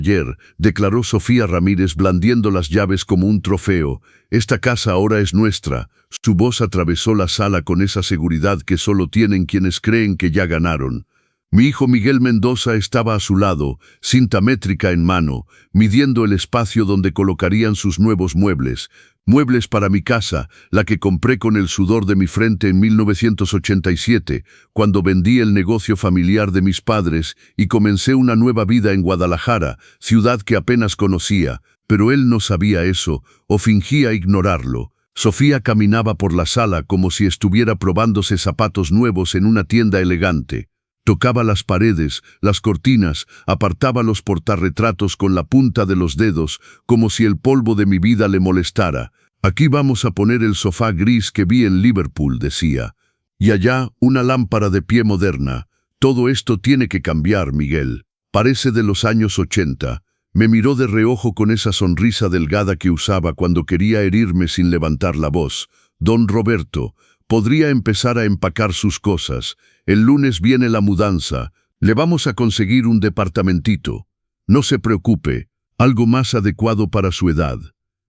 Ayer, declaró Sofía Ramírez blandiendo las llaves como un trofeo. Esta casa ahora es nuestra. Su voz atravesó la sala con esa seguridad que solo tienen quienes creen que ya ganaron. Mi hijo Miguel Mendoza estaba a su lado, cinta métrica en mano, midiendo el espacio donde colocarían sus nuevos muebles. Muebles para mi casa, la que compré con el sudor de mi frente en 1987, cuando vendí el negocio familiar de mis padres y comencé una nueva vida en Guadalajara, ciudad que apenas conocía, pero él no sabía eso, o fingía ignorarlo. Sofía caminaba por la sala como si estuviera probándose zapatos nuevos en una tienda elegante. Tocaba las paredes, las cortinas, apartaba los portarretratos con la punta de los dedos, como si el polvo de mi vida le molestara. Aquí vamos a poner el sofá gris que vi en Liverpool, decía. Y allá, una lámpara de pie moderna. Todo esto tiene que cambiar, Miguel. Parece de los años 80. Me miró de reojo con esa sonrisa delgada que usaba cuando quería herirme sin levantar la voz. Don Roberto, podría empezar a empacar sus cosas. El lunes viene la mudanza. Le vamos a conseguir un departamentito. No se preocupe, algo más adecuado para su edad.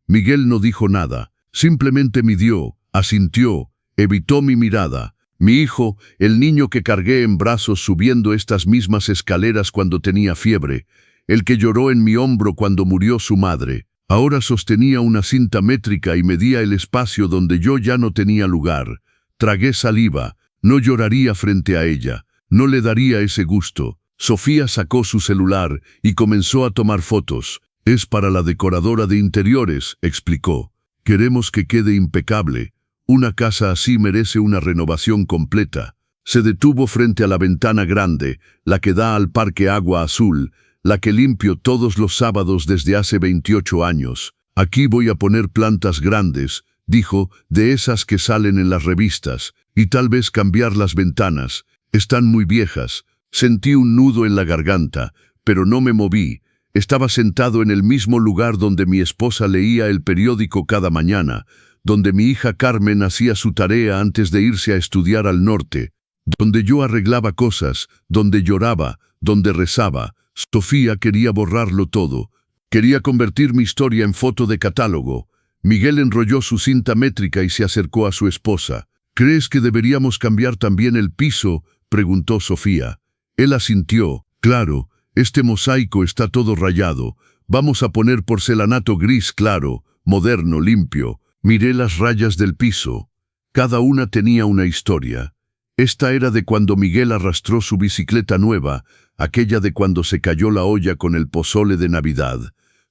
Miguel no dijo nada, simplemente midió, asintió, evitó mi mirada. Mi hijo, el niño que cargué en brazos subiendo estas mismas escaleras cuando tenía fiebre, el que lloró en mi hombro cuando murió su madre, ahora sostenía una cinta métrica y medía el espacio donde yo ya no tenía lugar. Tragué saliva. No lloraría frente a ella, no le daría ese gusto. Sofía sacó su celular y comenzó a tomar fotos. Es para la decoradora de interiores, explicó. Queremos que quede impecable. Una casa así merece una renovación completa. Se detuvo frente a la ventana grande, la que da al Parque Agua Azul, la que limpio todos los sábados desde hace 28 años. Aquí voy a poner plantas grandes, dijo, de esas que salen en las revistas, y tal vez cambiar las ventanas. Están muy viejas. Sentí un nudo en la garganta, pero no me moví. Estaba sentado en el mismo lugar donde mi esposa leía el periódico cada mañana, donde mi hija Carmen hacía su tarea antes de irse a estudiar al norte, donde yo arreglaba cosas, donde lloraba, donde rezaba. Sofía quería borrarlo todo. Quería convertir mi historia en foto de catálogo. Miguel enrolló su cinta métrica y se acercó a su esposa. ¿Crees que deberíamos cambiar también el piso?, preguntó Sofía. Él asintió. Claro, este mosaico está todo rayado. Vamos a poner porcelanato gris claro, moderno, limpio. Miré las rayas del piso. Cada una tenía una historia. Esta era de cuando Miguel arrastró su bicicleta nueva, aquella de cuando se cayó la olla con el pozole de Navidad.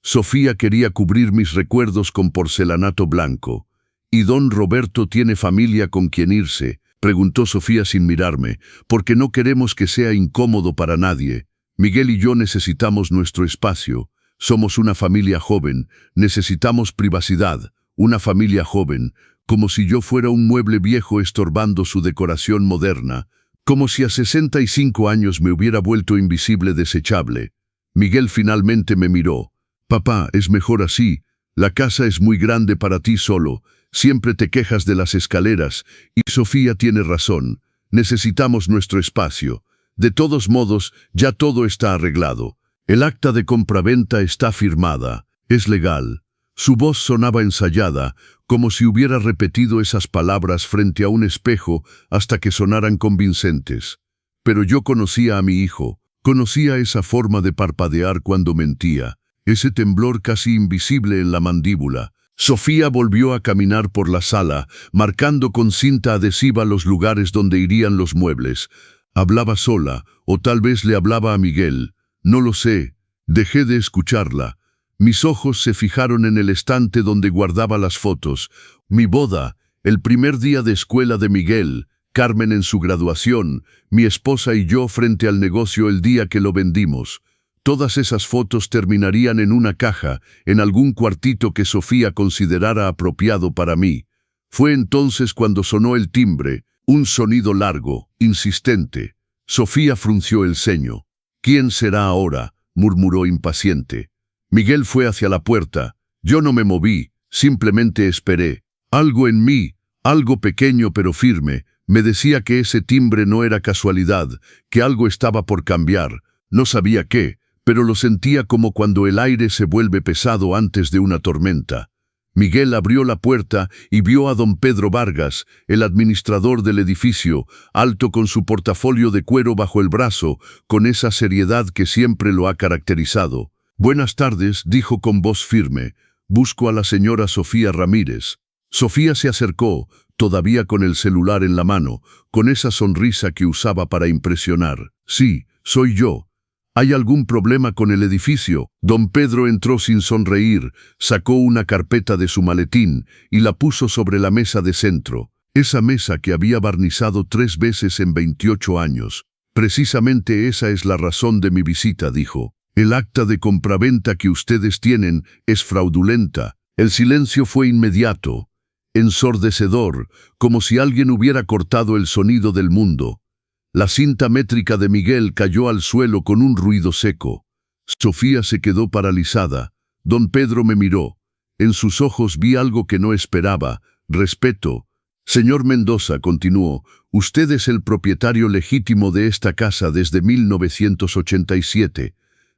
Sofía quería cubrir mis recuerdos con porcelanato blanco. ¿Y don Roberto tiene familia con quien irse?, preguntó Sofía sin mirarme, porque no queremos que sea incómodo para nadie. Miguel y yo necesitamos nuestro espacio. Somos una familia joven, necesitamos privacidad. Una familia joven, como si yo fuera un mueble viejo estorbando su decoración moderna, como si a 65 años me hubiera vuelto invisible desechable. Miguel finalmente me miró. Papá, es mejor así. La casa es muy grande para ti solo. Siempre te quejas de las escaleras, y Sofía tiene razón. Necesitamos nuestro espacio. De todos modos, ya todo está arreglado. El acta de compraventa está firmada. Es legal. Su voz sonaba ensayada, como si hubiera repetido esas palabras frente a un espejo hasta que sonaran convincentes. Pero yo conocía a mi hijo. Conocía esa forma de parpadear cuando mentía. Ese temblor casi invisible en la mandíbula. Sofía volvió a caminar por la sala, marcando con cinta adhesiva los lugares donde irían los muebles. Hablaba sola, o tal vez le hablaba a Miguel. No lo sé. Dejé de escucharla. Mis ojos se fijaron en el estante donde guardaba las fotos. Mi boda, el primer día de escuela de Miguel, Carmen en su graduación, mi esposa y yo frente al negocio el día que lo vendimos. Todas esas fotos terminarían en una caja, en algún cuartito que Sofía considerara apropiado para mí. Fue entonces cuando sonó el timbre, un sonido largo, insistente. Sofía frunció el ceño. ¿Quién será ahora?, murmuró impaciente. Miguel fue hacia la puerta. Yo no me moví, simplemente esperé. Algo en mí, algo pequeño pero firme, me decía que ese timbre no era casualidad, que algo estaba por cambiar. No sabía qué, pero lo sentía como cuando el aire se vuelve pesado antes de una tormenta. Miguel abrió la puerta y vio a don Pedro Vargas, el administrador del edificio, alto con su portafolio de cuero bajo el brazo, con esa seriedad que siempre lo ha caracterizado. «Buenas tardes», dijo con voz firme. «Busco a la señora Sofía Ramírez». Sofía se acercó, todavía con el celular en la mano, con esa sonrisa que usaba para impresionar. «Sí, soy yo. ¿Hay algún problema con el edificio?» Don Pedro entró sin sonreír, sacó una carpeta de su maletín y la puso sobre la mesa de centro. Esa mesa que había barnizado 3 veces en 28 años. «Precisamente esa es la razón de mi visita», dijo. «El acta de compraventa que ustedes tienen es fraudulenta». El silencio fue inmediato, ensordecedor, como si alguien hubiera cortado el sonido del mundo. La cinta métrica de Miguel cayó al suelo con un ruido seco. Sofía se quedó paralizada. Don Pedro me miró. En sus ojos vi algo que no esperaba: respeto. «Señor Mendoza», continuó, «usted es el propietario legítimo de esta casa desde 1987.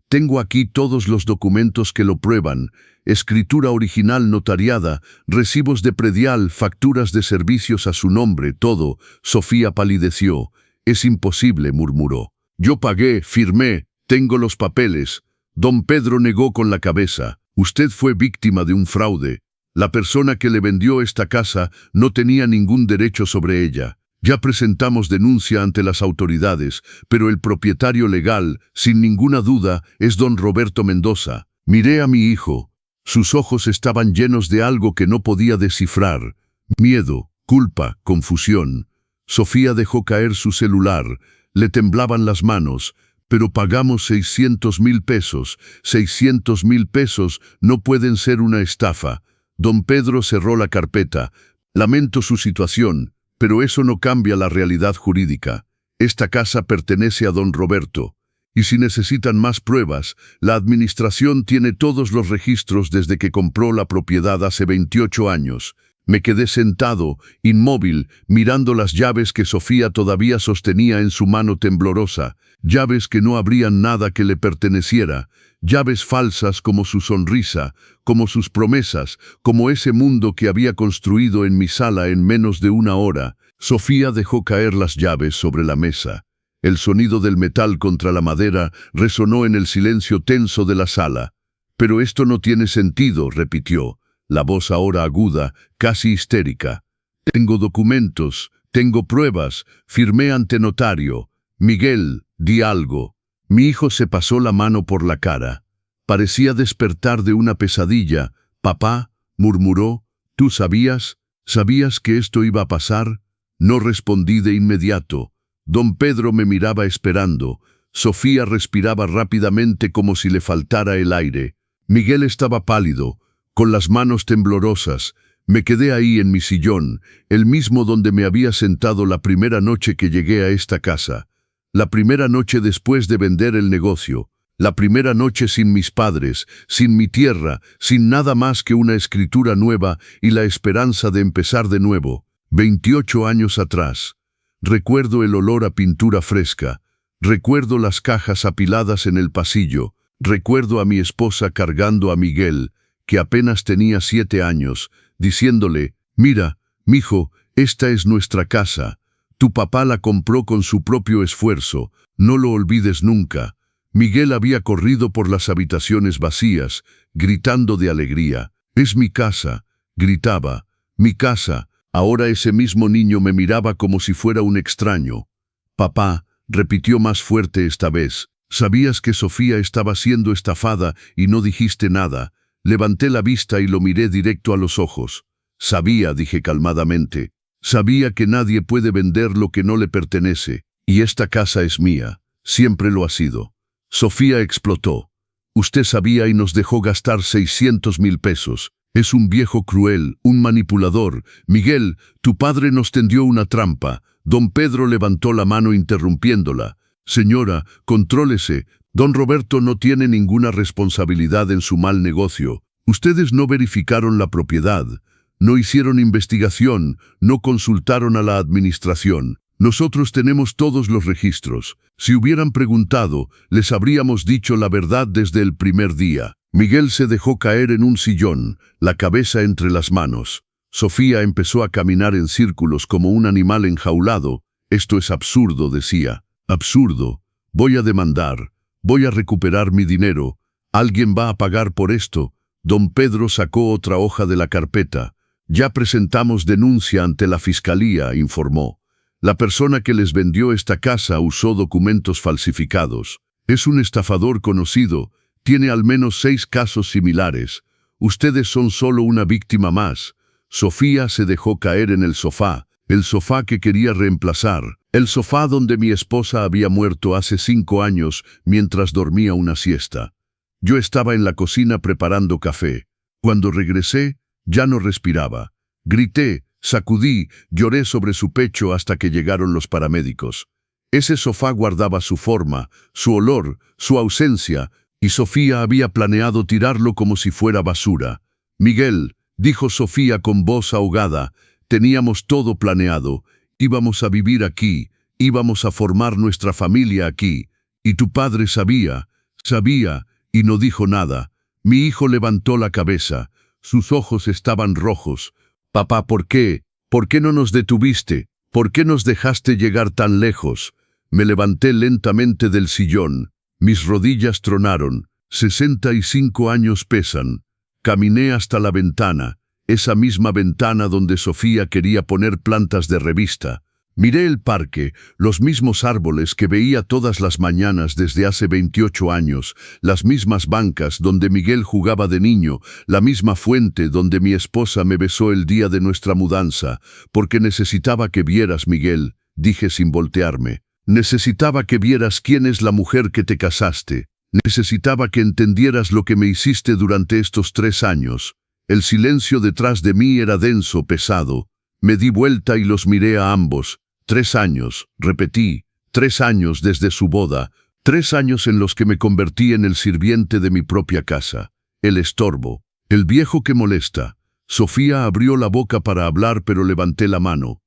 Tengo aquí todos los documentos que lo prueban: escritura original notariada, recibos de predial, facturas de servicios a su nombre, todo». Sofía palideció. «Es imposible», murmuró. «Yo pagué, firmé, tengo los papeles». Don Pedro negó con la cabeza. «Usted fue víctima de un fraude. La persona que le vendió esta casa no tenía ningún derecho sobre ella. Ya presentamos denuncia ante las autoridades, pero el propietario legal, sin ninguna duda, es don Roberto Mendoza». Miré a mi hijo. Sus ojos estaban llenos de algo que no podía descifrar: miedo, culpa, confusión. Sofía dejó caer su celular. Le temblaban las manos. «Pero pagamos 600,000 pesos. 600,000 pesos no pueden ser una estafa». Don Pedro cerró la carpeta. «Lamento su situación, pero eso no cambia la realidad jurídica. Esta casa pertenece a don Roberto. Y si necesitan más pruebas, la administración tiene todos los registros desde que compró la propiedad hace 28 años». Me quedé sentado, inmóvil, mirando las llaves que Sofía todavía sostenía en su mano temblorosa, llaves que no abrían nada que le perteneciera, llaves falsas como su sonrisa, como sus promesas, como ese mundo que había construido en mi sala en menos de una hora. Sofía dejó caer las llaves sobre la mesa. El sonido del metal contra la madera resonó en el silencio tenso de la sala. «Pero esto no tiene sentido», repitió, la voz ahora aguda, casi histérica. «Tengo documentos, tengo pruebas, firmé ante notario. Miguel, di algo». Mi hijo se pasó la mano por la cara. Parecía despertar de una pesadilla. «Papá», murmuró, «¿tú sabías que esto iba a pasar?» No respondí de inmediato. Don Pedro me miraba esperando. Sofía respiraba rápidamente como si le faltara el aire. Miguel estaba pálido, con las manos temblorosas. Me quedé ahí en mi sillón, el mismo donde me había sentado la primera noche que llegué a esta casa. La primera noche después de vender el negocio. La primera noche sin mis padres, sin mi tierra, sin nada más que una escritura nueva y la esperanza de empezar de nuevo. 28 años atrás. Recuerdo el olor a pintura fresca. Recuerdo las cajas apiladas en el pasillo. Recuerdo a mi esposa cargando a Miguel, que apenas tenía 7 años, diciéndole: «Mira, mijo, esta es nuestra casa. Tu papá la compró con su propio esfuerzo, no lo olvides nunca». Miguel había corrido por las habitaciones vacías, gritando de alegría. «Es mi casa», gritaba, «mi casa». Ahora ese mismo niño me miraba como si fuera un extraño. «Papá», repitió más fuerte esta vez, «¿sabías que Sofía estaba siendo estafada y no dijiste nada?» Levanté la vista y lo miré directo a los ojos. «Sabía», dije calmadamente, «sabía que nadie puede vender lo que no le pertenece, y esta casa es mía, siempre lo ha sido». Sofía explotó. «Usted sabía y nos dejó gastar 600,000 pesos. Es un viejo cruel, un manipulador. Miguel, tu padre nos tendió una trampa». Don Pedro levantó la mano interrumpiéndola. «Señora, contrólese. Don Roberto no tiene ninguna responsabilidad en su mal negocio. Ustedes no verificaron la propiedad, no hicieron investigación, no consultaron a la administración. Nosotros tenemos todos los registros. Si hubieran preguntado, les habríamos dicho la verdad desde el primer día. Miguel se dejó caer en un sillón, la cabeza entre las manos. Sofía empezó a caminar en círculos como un animal enjaulado. Esto es absurdo, decía. Absurdo. Voy a demandar. Voy a recuperar mi dinero. Alguien va a pagar por esto. Don Pedro sacó otra hoja de la carpeta. Ya presentamos denuncia ante la fiscalía, informó. La persona que les vendió esta casa usó documentos falsificados. Es un estafador conocido. Tiene al menos 6 casos similares. Ustedes son solo una víctima más. Sofía se dejó caer en el sofá que quería reemplazar, el sofá donde mi esposa había muerto hace 5 años mientras dormía una siesta. Yo estaba en la cocina preparando café. Cuando regresé, ya no respiraba. Grité, sacudí, lloré sobre su pecho hasta que llegaron los paramédicos. Ese sofá guardaba su forma, su olor, su ausencia, y Sofía había planeado tirarlo como si fuera basura. Miguel, dijo Sofía con voz ahogada, teníamos todo planeado. Íbamos a vivir aquí, íbamos a formar nuestra familia aquí. Y tu padre sabía, y no dijo nada. Mi hijo levantó la cabeza. Sus ojos estaban rojos. Papá, ¿por qué? ¿Por qué no nos detuviste? ¿Por qué nos dejaste llegar tan lejos? Me levanté lentamente del sillón. Mis rodillas tronaron. 65 años pesan. Caminé hasta la ventana, esa misma ventana donde Sofía quería poner plantas de revista. Miré el parque, los mismos árboles que veía todas las mañanas desde hace 28 años, las mismas bancas donde Miguel jugaba de niño, la misma fuente donde mi esposa me besó el día de nuestra mudanza, porque necesitaba que vieras, Miguel, dije sin voltearme. Necesitaba que vieras quién es la mujer que te casaste. Necesitaba que entendieras lo que me hiciste durante estos 3 años. El silencio detrás de mí era denso, pesado. Me di vuelta y los miré a ambos. 3 años, repetí, 3 años desde su boda, 3 años en los que me convertí en el sirviente de mi propia casa, el estorbo, el viejo que molesta. Sofía abrió la boca para hablar, pero levanté la mano.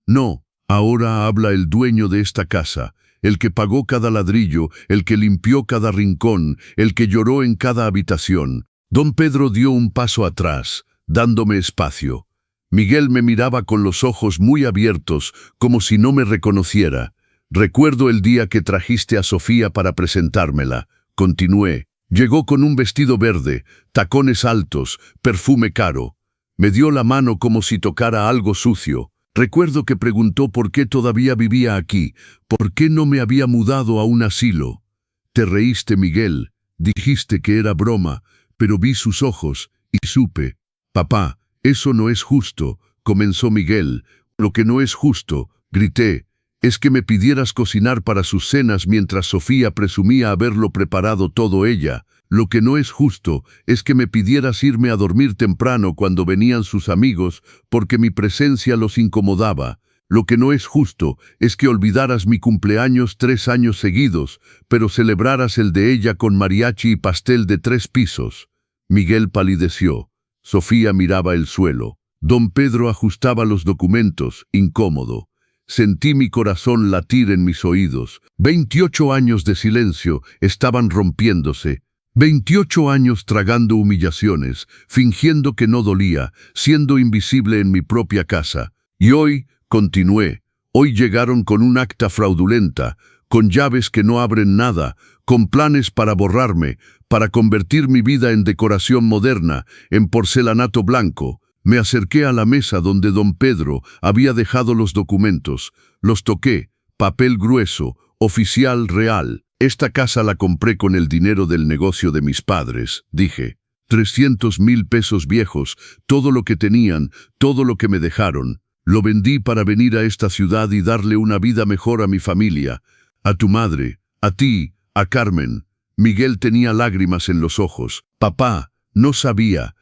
No, ahora habla el dueño de esta casa, el que pagó cada ladrillo, el que limpió cada rincón, el que lloró en cada habitación. Don Pedro dio un paso atrás, dándome espacio. Miguel me miraba con los ojos muy abiertos, como si no me reconociera. Recuerdo el día que trajiste a Sofía para presentármela. Continué. Llegó con un vestido verde, tacones altos, perfume caro. Me dio la mano como si tocara algo sucio. Recuerdo que preguntó por qué todavía vivía aquí, por qué no me había mudado a un asilo. Te reíste, Miguel. Dijiste que era broma, pero vi sus ojos y supe. Papá, eso no es justo, comenzó Miguel. Lo que no es justo, grité, es que me pidieras cocinar para sus cenas mientras Sofía presumía haberlo preparado todo ella. Lo que no es justo es que me pidieras irme a dormir temprano cuando venían sus amigos porque mi presencia los incomodaba. Lo que no es justo es que olvidaras mi cumpleaños 3 años seguidos, pero celebraras el de ella con mariachi y pastel de 3 pisos. Miguel palideció. Sofía miraba el suelo. Don Pedro ajustaba los documentos, incómodo. Sentí mi corazón latir en mis oídos. 28 años de silencio estaban rompiéndose. 28 años tragando humillaciones, fingiendo que no dolía, siendo invisible en mi propia casa. Y hoy, continué, hoy llegaron con un acta fraudulenta, con llaves que no abren nada, con planes para borrarme, para convertir mi vida en decoración moderna, en porcelanato blanco. Me acerqué a la mesa donde don Pedro había dejado los documentos. Los toqué, papel grueso, oficial real. Esta casa la compré con el dinero del negocio de mis padres, dije. 300,000 pesos viejos, todo lo que tenían, todo lo que me dejaron. Lo vendí para venir a esta ciudad y darle una vida mejor a mi familia, a tu madre, a ti, a Carmen. Miguel tenía lágrimas en los ojos. Papá, no sabía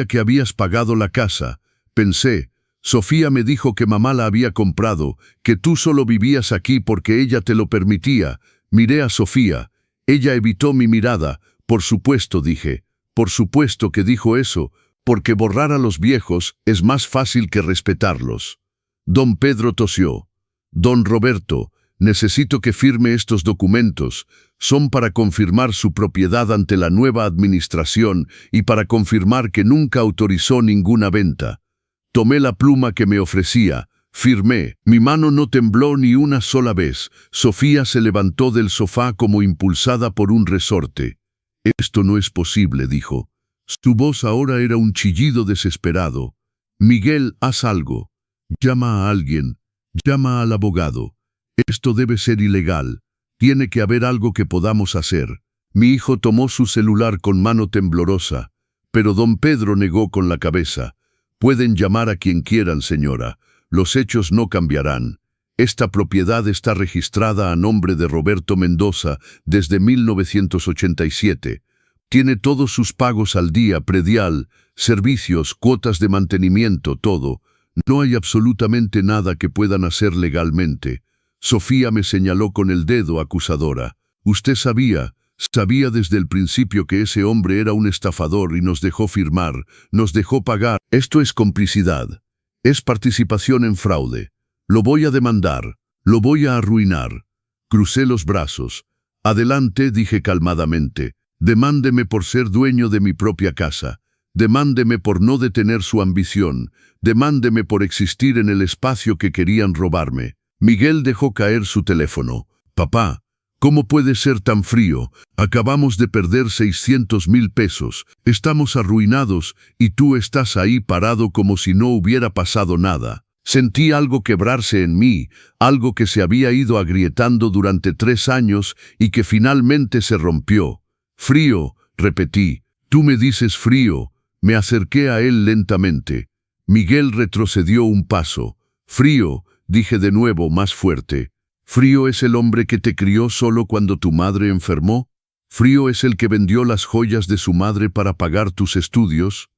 que habías pagado la casa. Pensé, Sofía me dijo que mamá la había comprado, que tú solo vivías aquí porque ella te lo permitía. Miré a Sofía. Ella evitó mi mirada. Por supuesto, dije. Por supuesto que dijo eso, porque borrar a los viejos es más fácil que respetarlos. Don Pedro tosió. Don Roberto, necesito que firme estos documentos. Son para confirmar su propiedad ante la nueva administración y para confirmar que nunca autorizó ninguna venta. Tomé la pluma que me ofrecía, firmé. Mi mano no tembló ni una sola vez. Sofía se levantó del sofá como impulsada por un resorte. «Esto no es posible», dijo. Su voz ahora era un chillido desesperado. «Miguel, haz algo. Llama a alguien. Llama al abogado. Esto debe ser ilegal. Tiene que haber algo que podamos hacer». Mi hijo tomó su celular con mano temblorosa, pero don Pedro negó con la cabeza. «Pueden llamar a quien quieran, señora. Los hechos no cambiarán. Esta propiedad está registrada a nombre de Roberto Mendoza desde 1987. Tiene todos sus pagos al día, predial, servicios, cuotas de mantenimiento, todo. No hay absolutamente nada que puedan hacer legalmente». Sofía me señaló con el dedo, acusadora. «Usted sabía desde el principio que ese hombre era un estafador y nos dejó firmar, nos dejó pagar. Esto es complicidad. Es participación en fraude. Lo voy a demandar. Lo voy a arruinar». Crucé los brazos. «Adelante», dije calmadamente. «Demándeme por ser dueño de mi propia casa. Demándeme por no detener su ambición. Demándeme por existir en el espacio que querían robarme». Miguel dejó caer su teléfono. «Papá, ¿cómo puede ser tan frío? Acabamos de perder 600,000 pesos. Estamos arruinados y tú estás ahí parado como si no hubiera pasado nada». Sentí algo quebrarse en mí, algo que se había ido agrietando durante 3 años y que finalmente se rompió. «Frío», repetí. «Tú me dices frío». Me acerqué a él lentamente. Miguel retrocedió un paso. «Frío», dije de nuevo más fuerte. «¿Frío es el hombre que te crió solo cuando tu madre enfermó? ¿Frío es el que vendió las joyas de su madre para pagar tus estudios?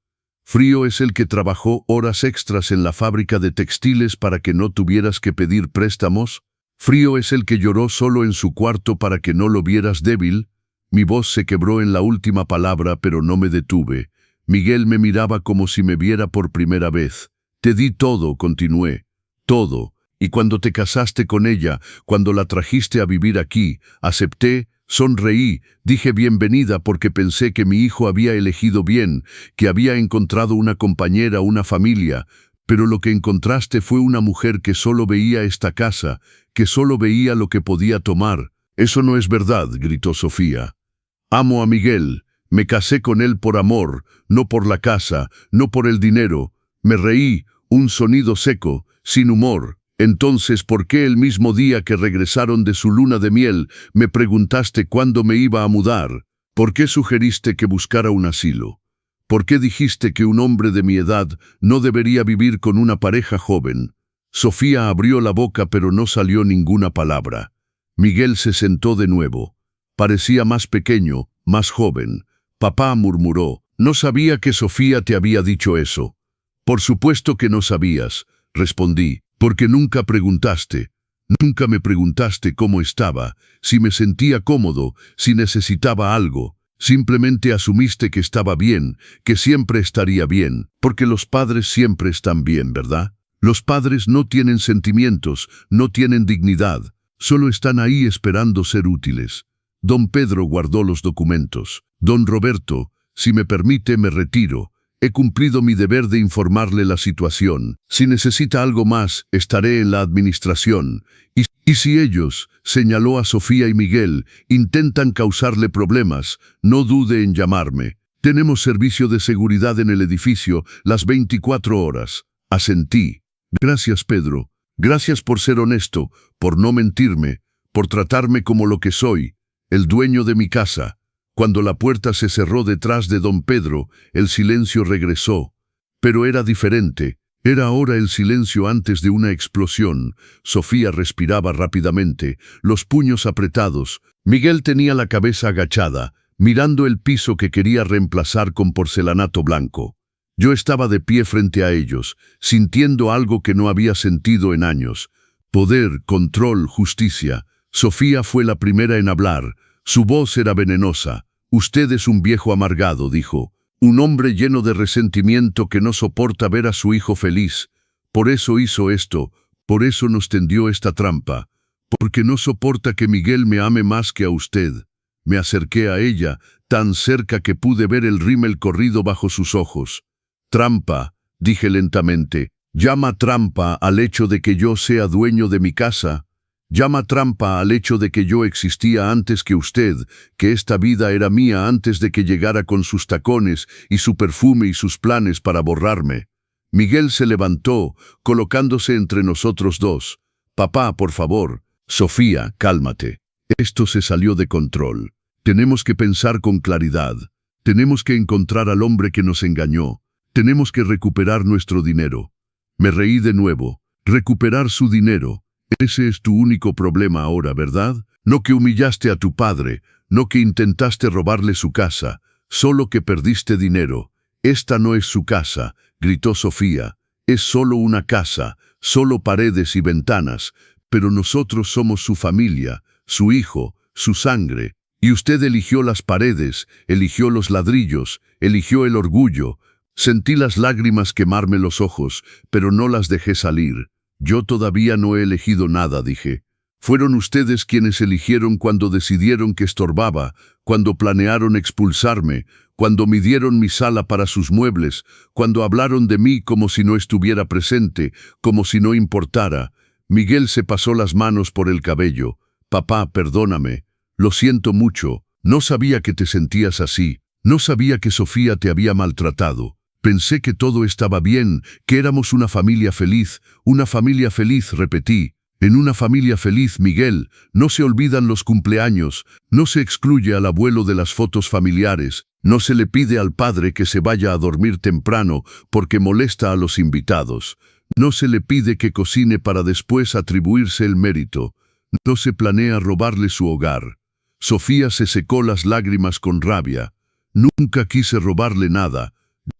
¿Frío es el que trabajó horas extras en la fábrica de textiles para que no tuvieras que pedir préstamos? ¿Frío es el que lloró solo en su cuarto para que no lo vieras débil?» Mi voz se quebró en la última palabra, pero no me detuve. Miguel me miraba como si me viera por primera vez. «Te di todo», continué. «Todo. Y cuando te casaste con ella, cuando la trajiste a vivir aquí, acepté, sonreí, dije bienvenida porque pensé que mi hijo había elegido bien, que había encontrado una compañera, una familia, pero lo que encontraste fue una mujer que solo veía esta casa, que solo veía lo que podía tomar». «Eso no es verdad», gritó Sofía. «Amo a Miguel, me casé con él por amor, no por la casa, no por el dinero». Me reí, un sonido seco, sin humor. «Entonces, ¿por qué el mismo día que regresaron de su luna de miel me preguntaste cuándo me iba a mudar? ¿Por qué sugeriste que buscara un asilo? ¿Por qué dijiste que un hombre de mi edad no debería vivir con una pareja joven?» Sofía abrió la boca pero no salió ninguna palabra. Miguel se sentó de nuevo. Parecía más pequeño, más joven. «Papá», murmuró, «no sabía que Sofía te había dicho eso». «Por supuesto que no sabías», respondí. «Porque nunca preguntaste. Nunca me preguntaste cómo estaba, si me sentía cómodo, si necesitaba algo. Simplemente asumiste que estaba bien, que siempre estaría bien, porque los padres siempre están bien, ¿verdad? Los padres no tienen sentimientos, no tienen dignidad, solo están ahí esperando ser útiles». Don Pedro guardó los documentos. «Don Roberto, si me permite, me retiro. He cumplido mi deber de informarle la situación. Si necesita algo más, estaré en la administración. Y si ellos», señaló a Sofía y Miguel, «intentan causarle problemas, no dude en llamarme. Tenemos servicio de seguridad en el edificio las 24 horas. Asentí. «Gracias, Pedro. Gracias por ser honesto, por no mentirme, por tratarme como lo que soy, el dueño de mi casa». Cuando la puerta se cerró detrás de don Pedro, el silencio regresó. Pero era diferente. Era ahora el silencio antes de una explosión. Sofía respiraba rápidamente, los puños apretados. Miguel tenía la cabeza agachada, mirando el piso que quería reemplazar con porcelanato blanco. Yo estaba de pie frente a ellos, sintiendo algo que no había sentido en años. Poder, control, justicia. Sofía fue la primera en hablar. Su voz era venenosa. «Usted es un viejo amargado», dijo. «Un hombre lleno de resentimiento que no soporta ver a su hijo feliz. Por eso hizo esto. Por eso nos tendió esta trampa, porque no soporta que Miguel me ame más que a usted. Me acerqué a ella, tan cerca que pude ver el rímel corrido bajo sus ojos. Trampa, dije lentamente, llama trampa al hecho de que yo sea dueño de mi casa. Llama trampa al hecho de que yo existía antes que usted, que esta vida era mía antes de que llegara con sus tacones y su perfume y sus planes para borrarme. Miguel se levantó, colocándose entre nosotros dos. Papá, por favor. Sofía, cálmate. Esto se salió de control. Tenemos que pensar con claridad. Tenemos que encontrar al hombre que nos engañó. Tenemos que recuperar nuestro dinero. Me reí de nuevo. Recuperar su dinero. Ese es tu único problema ahora, ¿verdad? No que humillaste a tu padre, no que intentaste robarle su casa, solo que perdiste dinero. Esta no es su casa, gritó Sofía. Es solo una casa, solo paredes y ventanas, pero nosotros somos su familia, su hijo, su sangre. Y usted eligió las paredes, eligió los ladrillos, eligió el orgullo. Sentí las lágrimas quemarme los ojos, pero no las dejé salir. Yo todavía no he elegido nada, dije. Fueron ustedes quienes eligieron cuando decidieron que estorbaba, cuando planearon expulsarme, cuando midieron mi sala para sus muebles, cuando hablaron de mí como si no estuviera presente, como si no importara. Miguel se pasó las manos por el cabello. Papá, perdóname. Lo siento mucho. No sabía que te sentías así. No sabía que Sofía te había maltratado. Pensé que todo estaba bien, que éramos una familia feliz, repetí. En una familia feliz, Miguel, no se olvidan los cumpleaños, no se excluye al abuelo de las fotos familiares, no se le pide al padre que se vaya a dormir temprano porque molesta a los invitados, no se le pide que cocine para después atribuirse el mérito, no se planea robarle su hogar. Sofía se secó las lágrimas con rabia. Nunca quise robarle nada.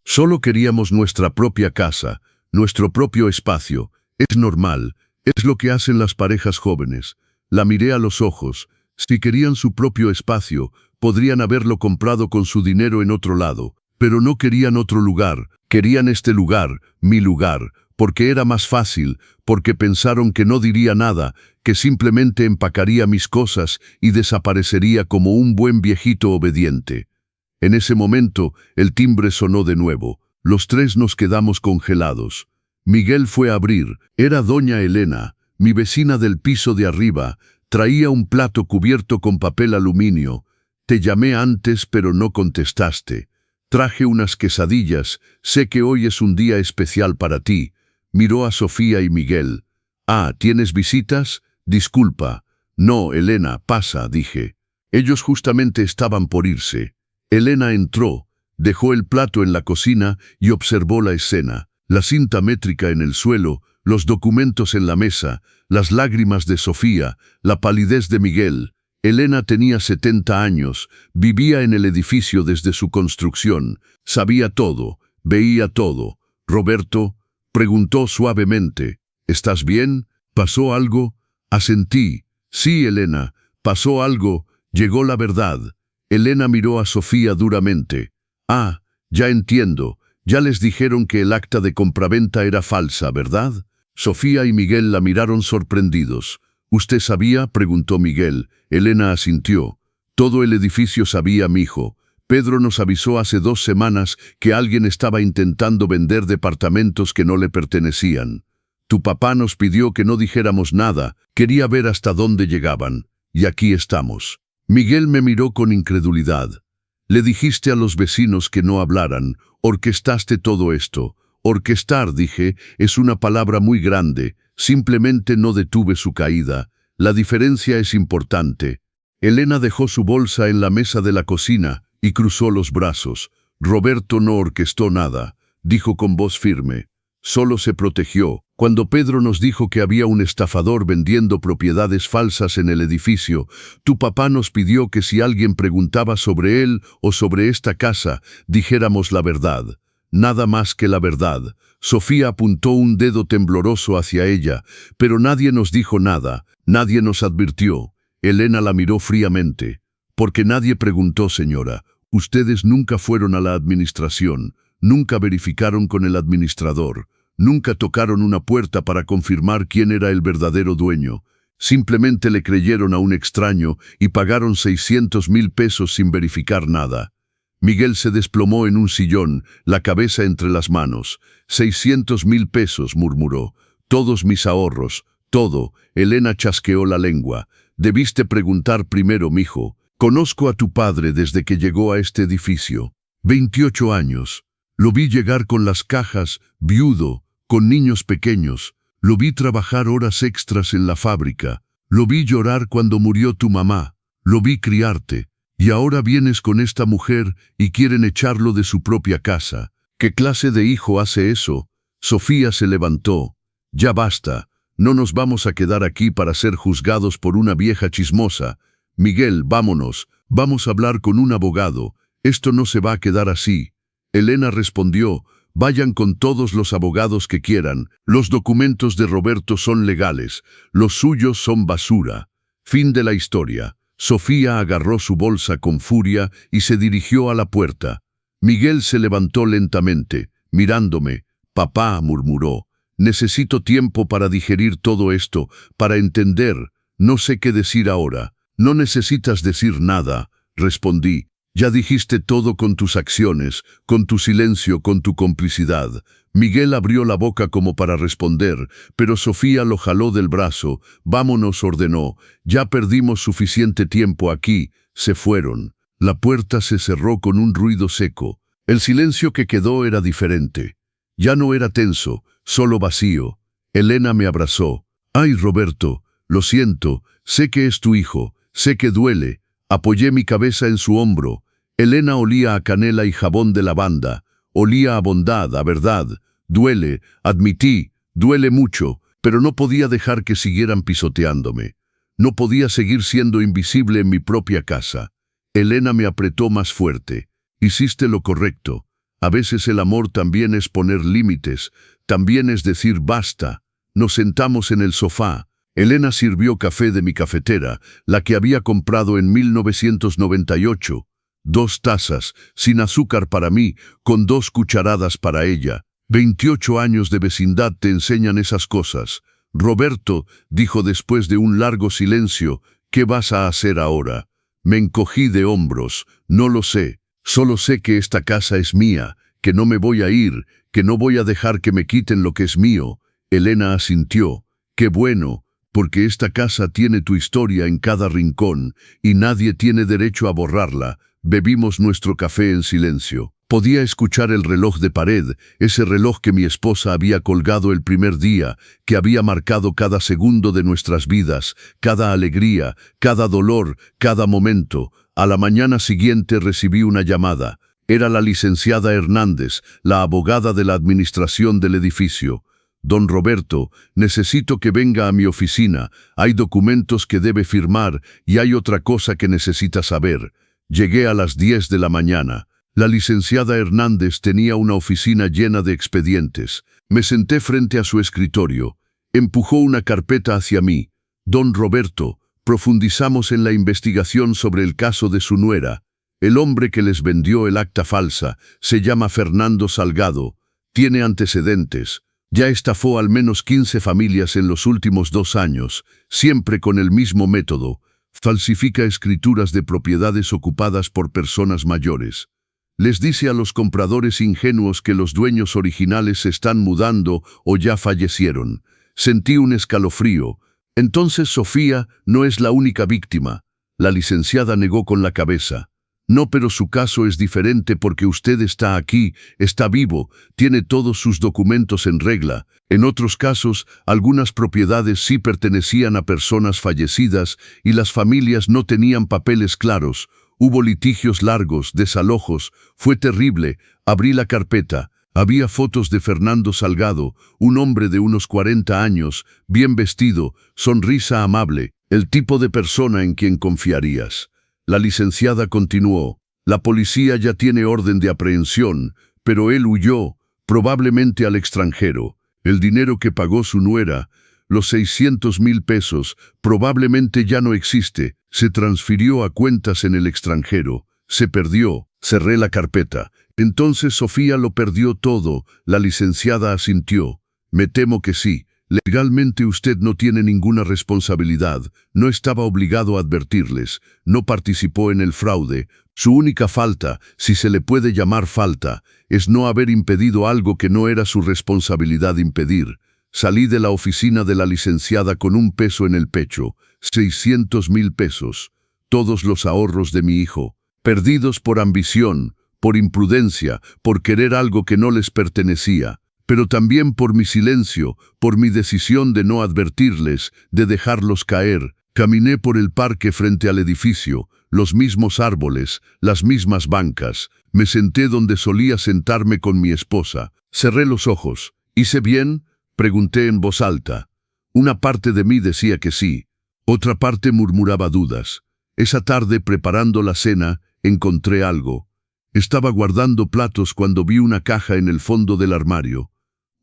Solo queríamos nuestra propia casa, nuestro propio espacio. Es normal, es lo que hacen las parejas jóvenes. La miré a los ojos. Si querían su propio espacio, podrían haberlo comprado con su dinero en otro lado. Pero no querían otro lugar, querían este lugar, mi lugar, porque era más fácil, porque pensaron que no diría nada, que simplemente empacaría mis cosas y desaparecería como un buen viejito obediente. En ese momento, el timbre sonó de nuevo. Los tres nos quedamos congelados. Miguel fue a abrir. Era doña Elena, mi vecina del piso de arriba. Traía un plato cubierto con papel aluminio. Te llamé antes, pero no contestaste. Traje unas quesadillas. Sé que hoy es un día especial para ti. Miró a Sofía y Miguel. Ah, ¿tienes visitas? Disculpa. No, Elena, pasa, dije. Ellos justamente estaban por irse. Elena entró, dejó el plato en la cocina y observó la escena, la cinta métrica en el suelo, los documentos en la mesa, las lágrimas de Sofía, la palidez de Miguel. Elena tenía 70 años, vivía en el edificio desde su construcción, sabía todo, veía todo. Roberto preguntó suavemente, ¿estás bien? ¿Pasó algo? Asentí. Sí, Elena, pasó algo, llegó la verdad. Elena miró a Sofía duramente. Ah, ya entiendo. Ya les dijeron que el acta de compraventa era falsa, ¿verdad? Sofía y Miguel la miraron sorprendidos. ¿Usted sabía?, preguntó Miguel. Elena asintió. Todo el edificio sabía, mijo. Pedro nos avisó hace 2 semanas que alguien estaba intentando vender departamentos que no le pertenecían. Tu papá nos pidió que no dijéramos nada, quería ver hasta dónde llegaban. Y aquí estamos. Miguel me miró con incredulidad. Le dijiste a los vecinos que no hablaran, orquestaste todo esto. Orquestar, dije, es una palabra muy grande, simplemente no detuve su caída. La diferencia es importante. Elena dejó su bolsa en la mesa de la cocina y cruzó los brazos. Roberto no orquestó nada, dijo con voz firme. Solo se protegió. Cuando Pedro nos dijo que había un estafador vendiendo propiedades falsas en el edificio, tu papá nos pidió que si alguien preguntaba sobre él o sobre esta casa, dijéramos la verdad. Nada más que la verdad. Sofía apuntó un dedo tembloroso hacia ella, pero nadie nos dijo nada, nadie nos advirtió. Elena la miró fríamente. Porque nadie preguntó, señora. Ustedes nunca fueron a la administración, nunca verificaron con el administrador. Nunca tocaron una puerta para confirmar quién era el verdadero dueño. Simplemente le creyeron a un extraño y pagaron 600,000 pesos sin verificar nada. Miguel se desplomó en un sillón, la cabeza entre las manos. 600,000 pesos, murmuró. Todos mis ahorros, todo. Elena chasqueó la lengua. Debiste preguntar primero, mijo. Conozco a tu padre desde que llegó a este edificio. 28 años. Lo vi llegar con las cajas, viudo, con niños pequeños. Lo vi trabajar horas extras en la fábrica. Lo vi llorar cuando murió tu mamá. Lo vi criarte. Y ahora vienes con esta mujer y quieren echarlo de su propia casa. ¿Qué clase de hijo hace eso? Sofía se levantó. Ya basta. No nos vamos a quedar aquí para ser juzgados por una vieja chismosa. Miguel, vámonos. Vamos a hablar con un abogado. Esto no se va a quedar así. Elena respondió. Vayan con todos los abogados que quieran. Los documentos de Roberto son legales. Los suyos son basura. Fin de la historia. Sofía agarró su bolsa con furia y se dirigió a la puerta. Miguel se levantó lentamente, mirándome. Papá, murmuró. Necesito tiempo para digerir todo esto, para entender. No sé qué decir ahora. No necesitas decir nada, respondí. Ya dijiste todo con tus acciones, con tu silencio, con tu complicidad. Miguel abrió la boca como para responder, pero Sofía lo jaló del brazo. Vámonos, ordenó. Ya perdimos suficiente tiempo aquí. Se fueron. La puerta se cerró con un ruido seco. El silencio que quedó era diferente. Ya no era tenso, solo vacío. Elena me abrazó. Ay, Roberto, lo siento, sé que es tu hijo, sé que duele. Apoyé mi cabeza en su hombro. Elena olía a canela y jabón de lavanda. Olía a bondad, a verdad. Duele, admití, duele mucho, pero no podía dejar que siguieran pisoteándome. No podía seguir siendo invisible en mi propia casa. Elena me apretó más fuerte. Hiciste lo correcto. A veces el amor también es poner límites, también es decir basta. Nos sentamos en el sofá. Elena sirvió café de mi cafetera, la que había comprado en 1998. 2 tazas, sin azúcar para mí, con 2 cucharadas para ella. 28 años de vecindad te enseñan esas cosas. Roberto, dijo después de un largo silencio, ¿qué vas a hacer ahora? Me encogí de hombros. No lo sé. Solo sé que esta casa es mía, que no me voy a ir, que no voy a dejar que me quiten lo que es mío. Elena asintió. Qué bueno, porque esta casa tiene tu historia en cada rincón, y nadie tiene derecho a borrarla. Bebimos nuestro café en silencio. Podía escuchar el reloj de pared, ese reloj que mi esposa había colgado el primer día, que había marcado cada segundo de nuestras vidas, cada alegría, cada dolor, cada momento. A la mañana siguiente recibí una llamada. Era la licenciada Hernández, la abogada de la administración del edificio. Don Roberto, necesito que venga a mi oficina. Hay documentos que debe firmar y hay otra cosa que necesita saber. Llegué a las 10 de la mañana. La licenciada Hernández tenía una oficina llena de expedientes. Me senté frente a su escritorio. Empujó una carpeta hacia mí. Don Roberto, profundizamos en la investigación sobre el caso de su nuera. El hombre que les vendió el acta falsa se llama Fernando Salgado. Tiene antecedentes. Ya estafó al menos 15 familias en los últimos 2 años, siempre con el mismo método. Falsifica escrituras de propiedades ocupadas por personas mayores. Les dice a los compradores ingenuos que los dueños originales se están mudando o ya fallecieron. Sentí un escalofrío. Entonces Sofía no es la única víctima. La licenciada negó con la cabeza. No, pero su caso es diferente porque usted está aquí, está vivo, tiene todos sus documentos en regla. En otros casos, algunas propiedades sí pertenecían a personas fallecidas y las familias no tenían papeles claros. Hubo litigios largos, desalojos. Fue terrible. Abrí la carpeta. Había fotos de Fernando Salgado, un hombre de unos 40 años, bien vestido, sonrisa amable, el tipo de persona en quien confiarías. La licenciada continuó. La policía ya tiene orden de aprehensión, pero él huyó, probablemente al extranjero. El dinero que pagó su nuera, los 600,000 pesos, probablemente ya no existe. Se transfirió a cuentas en el extranjero. Se perdió. Cerré la carpeta. Entonces Sofía lo perdió todo. La licenciada asintió. Me temo que sí. Legalmente usted no tiene ninguna responsabilidad, no estaba obligado a advertirles, no participó en el fraude. Su única falta, si se le puede llamar falta, es no haber impedido algo que no era su responsabilidad impedir. Salí de la oficina de la licenciada con un peso en el pecho, 600,000 pesos, todos los ahorros de mi hijo, perdidos por ambición, por imprudencia, por querer algo que no les pertenecía, pero también por mi silencio, por mi decisión de no advertirles, de dejarlos caer. Caminé por el parque frente al edificio, los mismos árboles, las mismas bancas. Me senté donde solía sentarme con mi esposa. Cerré los ojos. ¿Hice bien?, pregunté en voz alta. Una parte de mí decía que sí. Otra parte murmuraba dudas. Esa tarde, preparando la cena, encontré algo. Estaba guardando platos cuando vi una caja en el fondo del armario.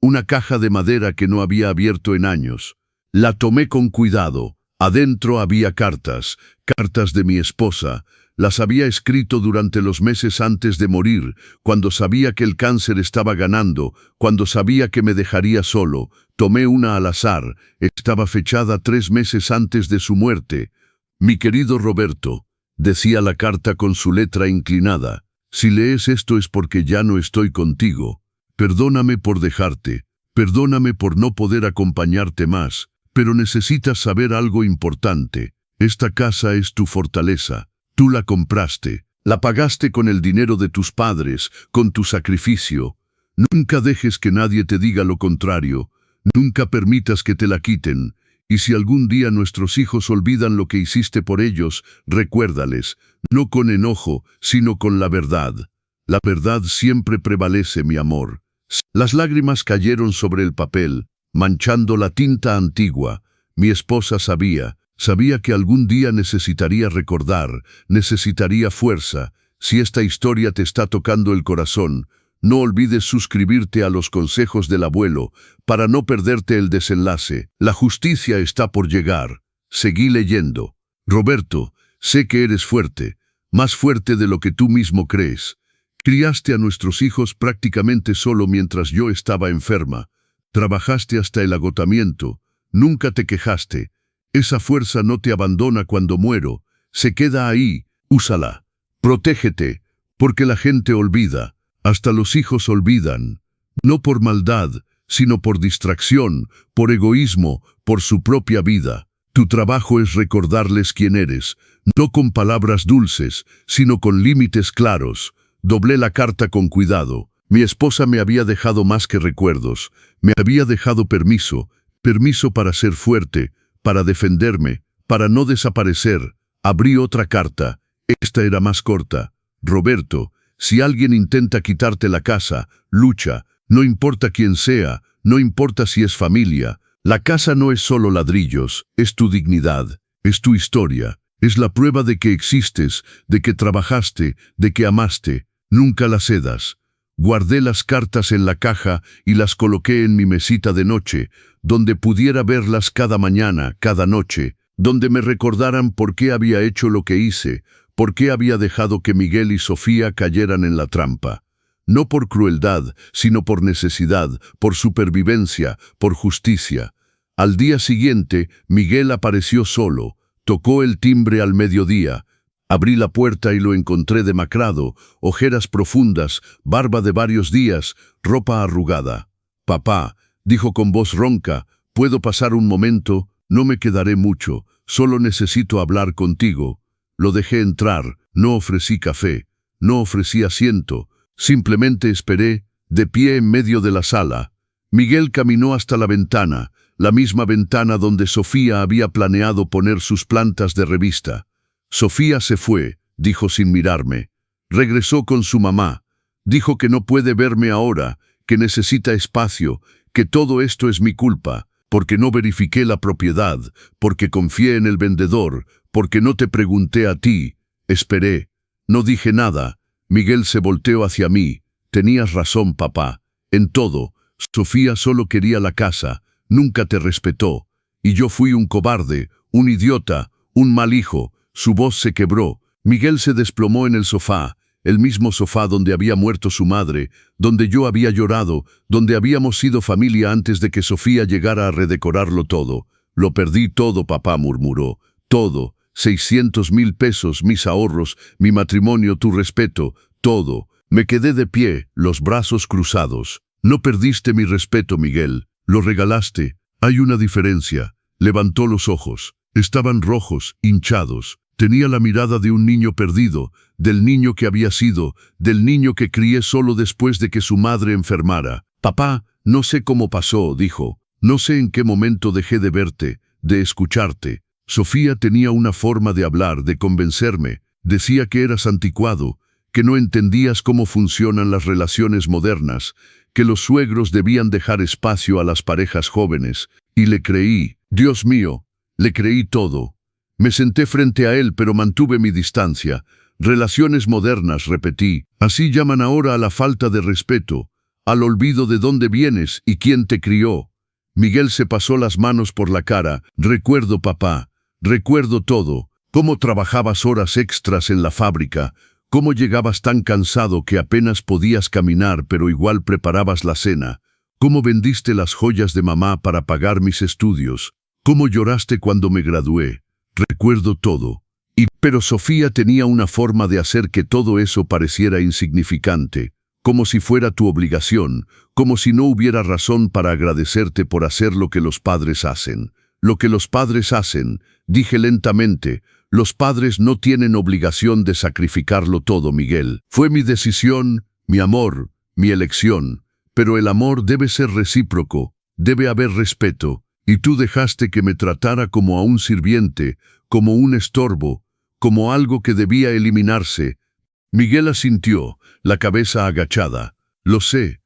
Una caja de madera que no había abierto en años. La tomé con cuidado. Adentro había cartas, cartas de mi esposa. Las había escrito durante los meses antes de morir, cuando sabía que el cáncer estaba ganando, cuando sabía que me dejaría solo. Tomé una al azar. Estaba fechada 3 meses antes de su muerte. Mi querido Roberto, decía la carta con su letra inclinada, si lees esto es porque ya no estoy contigo. Perdóname por dejarte, perdóname por no poder acompañarte más, pero necesitas saber algo importante. Esta casa es tu fortaleza. Tú la compraste, la pagaste con el dinero de tus padres, con tu sacrificio. Nunca dejes que nadie te diga lo contrario. Nunca permitas que te la quiten. Y si algún día nuestros hijos olvidan lo que hiciste por ellos, recuérdales, no con enojo, sino con la verdad. La verdad siempre prevalece, mi amor. Las lágrimas cayeron sobre el papel, manchando la tinta antigua. Mi esposa sabía que algún día necesitaría recordar, necesitaría fuerza. Si esta historia te está tocando el corazón, no olvides suscribirte a los consejos del abuelo para no perderte el desenlace. La justicia está por llegar. Seguí leyendo. Roberto, sé que eres fuerte, más fuerte de lo que tú mismo crees. Criaste a nuestros hijos prácticamente solo mientras yo estaba enferma. Trabajaste hasta el agotamiento. Nunca te quejaste. Esa fuerza no te abandona cuando muero. Se queda ahí. Úsala. Protégete, porque la gente olvida. Hasta los hijos olvidan. No por maldad, sino por distracción, por egoísmo, por su propia vida. Tu trabajo es recordarles quién eres, no con palabras dulces, sino con límites claros. Doblé la carta con cuidado. Mi esposa me había dejado más que recuerdos. Me había dejado permiso para ser fuerte, para defenderme, para no desaparecer. Abrí otra carta. Esta era más corta. Roberto, si alguien intenta quitarte la casa, lucha. No importa quién sea, no importa si es familia. La casa no es solo ladrillos, es tu dignidad, es tu historia. Es la prueba de que existes, de que trabajaste, de que amaste. Nunca las cedas. Guardé las cartas en la caja y las coloqué en mi mesita de noche, donde pudiera verlas cada mañana, cada noche, donde me recordaran por qué había hecho lo que hice, por qué había dejado que Miguel y Sofía cayeran en la trampa. No por crueldad, sino por necesidad, por supervivencia, por justicia. Al día siguiente, Miguel apareció solo, tocó el timbre al mediodía. Abrí la puerta y lo encontré demacrado, ojeras profundas, barba de varios días, ropa arrugada. «Papá», dijo con voz ronca, «¿puedo pasar un momento? No me quedaré mucho, solo necesito hablar contigo». Lo dejé entrar, no ofrecí café, no ofrecí asiento, simplemente esperé, de pie en medio de la sala. Miguel caminó hasta la ventana, la misma ventana donde Sofía había planeado poner sus plantas de revista. Sofía se fue, dijo sin mirarme. Regresó con su mamá. Dijo que no puede verme ahora, que necesita espacio, que todo esto es mi culpa, porque no verifiqué la propiedad, porque confié en el vendedor, porque no te pregunté a ti. Esperé. No dije nada. Miguel se volteó hacia mí. Tenías razón, papá. En todo. Sofía solo quería la casa. Nunca te respetó. Y yo fui un cobarde, un idiota, un mal hijo. Su voz se quebró. Miguel se desplomó en el sofá. el mismo sofá donde había muerto su madre, donde yo había llorado, donde habíamos sido familia antes de que Sofía llegara a redecorarlo todo. Lo perdí todo, papá, murmuró. Todo. 600.000 pesos, mis ahorros, mi matrimonio, tu respeto, todo. Me quedé de pie, los brazos cruzados. No perdiste mi respeto, Miguel. Lo regalaste. Hay una diferencia. Levantó los ojos. Estaban rojos, hinchados. Tenía la mirada de un niño perdido, del niño que había sido, del niño que crié solo después de que su madre enfermara. Papá, no sé cómo pasó, dijo. No sé en qué momento dejé de verte, de escucharte. Sofía tenía una forma de hablar, de convencerme. Decía que eras anticuado, que no entendías cómo funcionan las relaciones modernas, que los suegros debían dejar espacio a las parejas jóvenes. Y le creí. Dios mío, le creí todo. Me senté frente a él, pero mantuve mi distancia. Relaciones modernas, repetí. Así llaman ahora a la falta de respeto, al olvido de dónde vienes y quién te crió. Miguel se pasó las manos por la cara. Recuerdo, papá, recuerdo todo. Cómo trabajabas horas extras en la fábrica, cómo llegabas tan cansado que apenas podías caminar, pero igual preparabas la cena. Cómo vendiste las joyas de mamá para pagar mis estudios. Cómo lloraste cuando me gradué. Recuerdo todo. Pero Sofía tenía una forma de hacer que todo eso pareciera insignificante, como si fuera tu obligación, como si no hubiera razón para agradecerte por hacer lo que los padres hacen. Lo que los padres hacen, dije lentamente, los padres no tienen obligación de sacrificarlo todo, Miguel. Fue mi decisión, mi amor, mi elección, pero el amor debe ser recíproco, debe haber respeto, y tú dejaste que me tratara como a un sirviente, como un estorbo, como algo que debía eliminarse. Miguel asintió, la cabeza agachada. Lo sé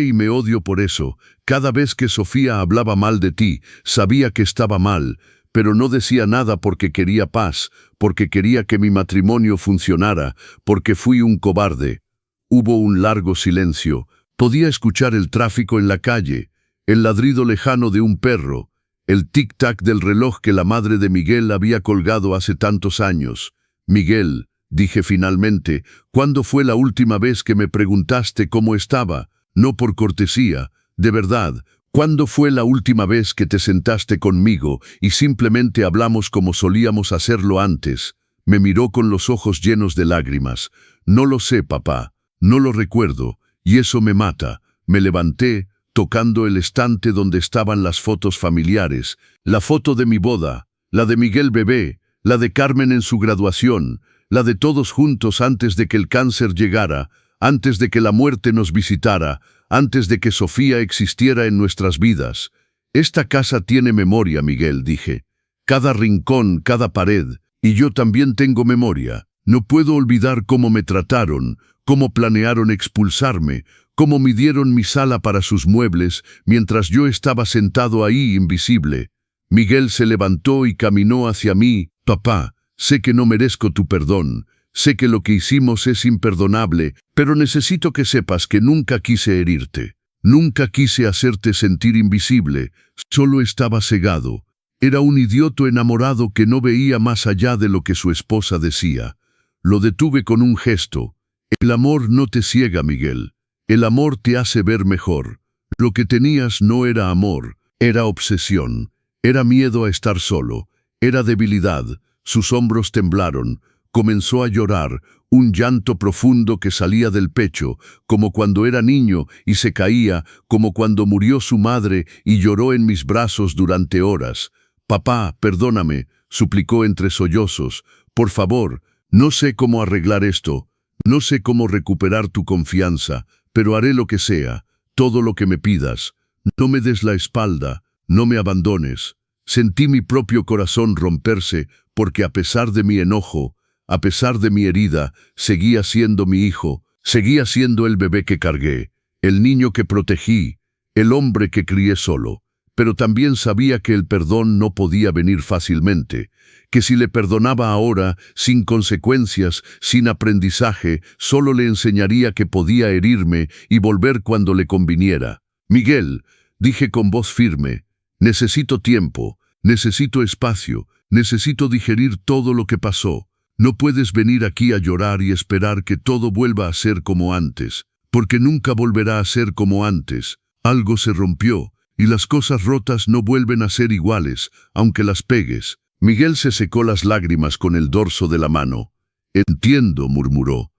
y me odio por eso. Cada vez que Sofía hablaba mal de ti, sabía que estaba mal, pero no decía nada porque quería paz, porque quería que mi matrimonio funcionara, porque fui un cobarde. Hubo un largo silencio. Podía escuchar el tráfico en la calle, el ladrido lejano de un perro, el tic-tac del reloj que la madre de Miguel había colgado hace tantos años. Miguel, dije finalmente, ¿cuándo fue la última vez que me preguntaste cómo estaba? No por cortesía, de verdad. ¿Cuándo fue la última vez que te sentaste conmigo y simplemente hablamos como solíamos hacerlo antes? Me miró con los ojos llenos de lágrimas. No lo sé, papá, no lo recuerdo, y eso me mata. Me levanté, tocando el estante donde estaban las fotos familiares, la foto de mi boda, la de Miguel bebé, la de Carmen en su graduación, la de todos juntos antes de que el cáncer llegara, antes de que la muerte nos visitara, antes de que Sofía existiera en nuestras vidas. Esta casa tiene memoria, Miguel, dije. Cada rincón, cada pared, y yo también tengo memoria. No puedo olvidar cómo me trataron, cómo planearon expulsarme, cómo midieron mi sala para sus muebles, mientras yo estaba sentado ahí invisible. Miguel se levantó y caminó hacia mí. Papá, sé que no merezco tu perdón, sé que lo que hicimos es imperdonable, pero necesito que sepas que nunca quise herirte. Nunca quise hacerte sentir invisible, solo estaba cegado. Era un idiota enamorado que no veía más allá de lo que su esposa decía. Lo detuve con un gesto. El amor no te ciega, Miguel. El amor te hace ver mejor. Lo que tenías no era amor, era obsesión. Era miedo a estar solo. Era debilidad. Sus hombros temblaron. Comenzó a llorar, un llanto profundo que salía del pecho, como cuando era niño y se caía, como cuando murió su madre y lloró en mis brazos durante horas. Papá, perdóname, suplicó entre sollozos. Por favor, no sé cómo arreglar esto. No sé cómo recuperar tu confianza, pero haré lo que sea, todo lo que me pidas. No me des la espalda, no me abandones. Sentí mi propio corazón romperse porque a pesar de mi enojo, a pesar de mi herida, seguía siendo mi hijo, seguía siendo el bebé que cargué, el niño que protegí, el hombre que crié solo. Pero también sabía que el perdón no podía venir fácilmente, que si le perdonaba ahora, sin consecuencias, sin aprendizaje, solo le enseñaría que podía herirme y volver cuando le conviniera. Miguel, dije con voz firme, necesito tiempo, necesito espacio, necesito digerir todo lo que pasó. No puedes venir aquí a llorar y esperar que todo vuelva a ser como antes, porque nunca volverá a ser como antes. Algo se rompió, y las cosas rotas no vuelven a ser iguales, aunque las pegues. Miguel se secó las lágrimas con el dorso de la mano. Entiendo, murmuró.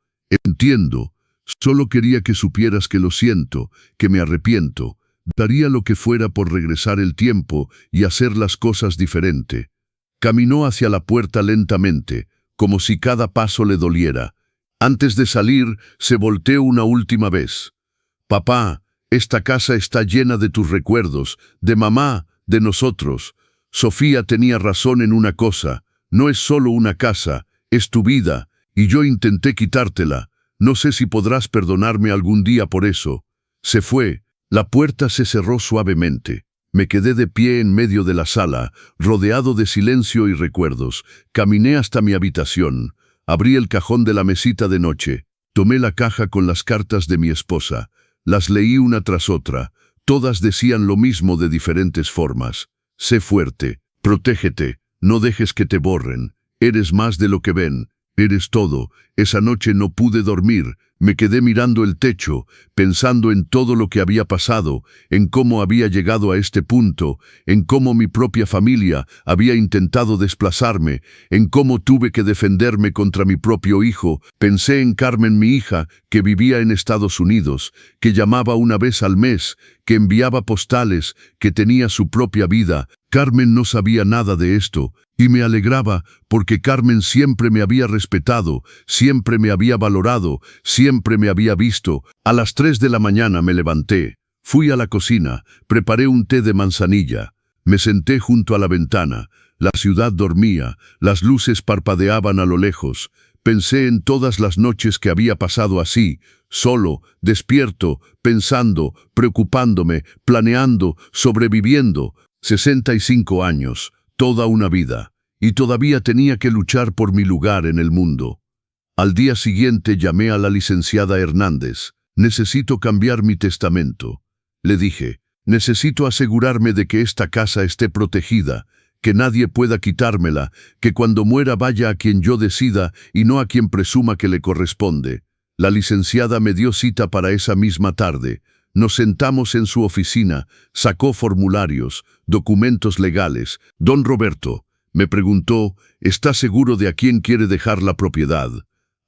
Entiendo. Solo quería que supieras que lo siento, que me arrepiento. Daría lo que fuera por regresar el tiempo y hacer las cosas diferente. Caminó hacia la puerta lentamente, como si cada paso le doliera. Antes de salir, se volteó una última vez. Papá, esta casa está llena de tus recuerdos, de mamá, de nosotros. Sofía tenía razón en una cosa, no es solo una casa, es tu vida, y yo intenté quitártela. No sé si podrás perdonarme algún día por eso. Se fue. La puerta se cerró suavemente. Me quedé de pie en medio de la sala, rodeado de silencio y recuerdos. Caminé hasta mi habitación. Abrí el cajón de la mesita de noche. Tomé la caja con las cartas de mi esposa. Las leí una tras otra. Todas decían lo mismo de diferentes formas. Sé fuerte, protégete, no dejes que te borren. Eres más de lo que ven. Eres todo. Esa noche no pude dormir. Me quedé mirando el techo, pensando en todo lo que había pasado, en cómo había llegado a este punto, en cómo mi propia familia había intentado desplazarme, en cómo tuve que defenderme contra mi propio hijo. Pensé en Carmen, mi hija, que vivía en Estados Unidos, que llamaba una vez al mes, que enviaba postales, que tenía su propia vida. Carmen no sabía nada de esto, y me alegraba, porque Carmen siempre me había respetado, siempre me había valorado, siempre me había visto. A las 3 de la mañana me levanté, fui a la cocina, preparé un té de manzanilla, me senté junto a la ventana. La ciudad dormía, las luces parpadeaban a lo lejos. Pensé en todas las noches que había pasado así, solo, despierto, pensando, preocupándome, planeando, sobreviviendo. 65 años, toda una vida, y todavía tenía que luchar por mi lugar en el mundo. Al día siguiente llamé a la licenciada Hernández. Necesito cambiar mi testamento. Le dije, necesito asegurarme de que esta casa esté protegida, que nadie pueda quitármela, que cuando muera vaya a quien yo decida y no a quien presuma que le corresponde. La licenciada me dio cita para esa misma tarde. Nos sentamos en su oficina, sacó formularios, documentos legales. Don Roberto, me preguntó, ¿está seguro de a quién quiere dejar la propiedad?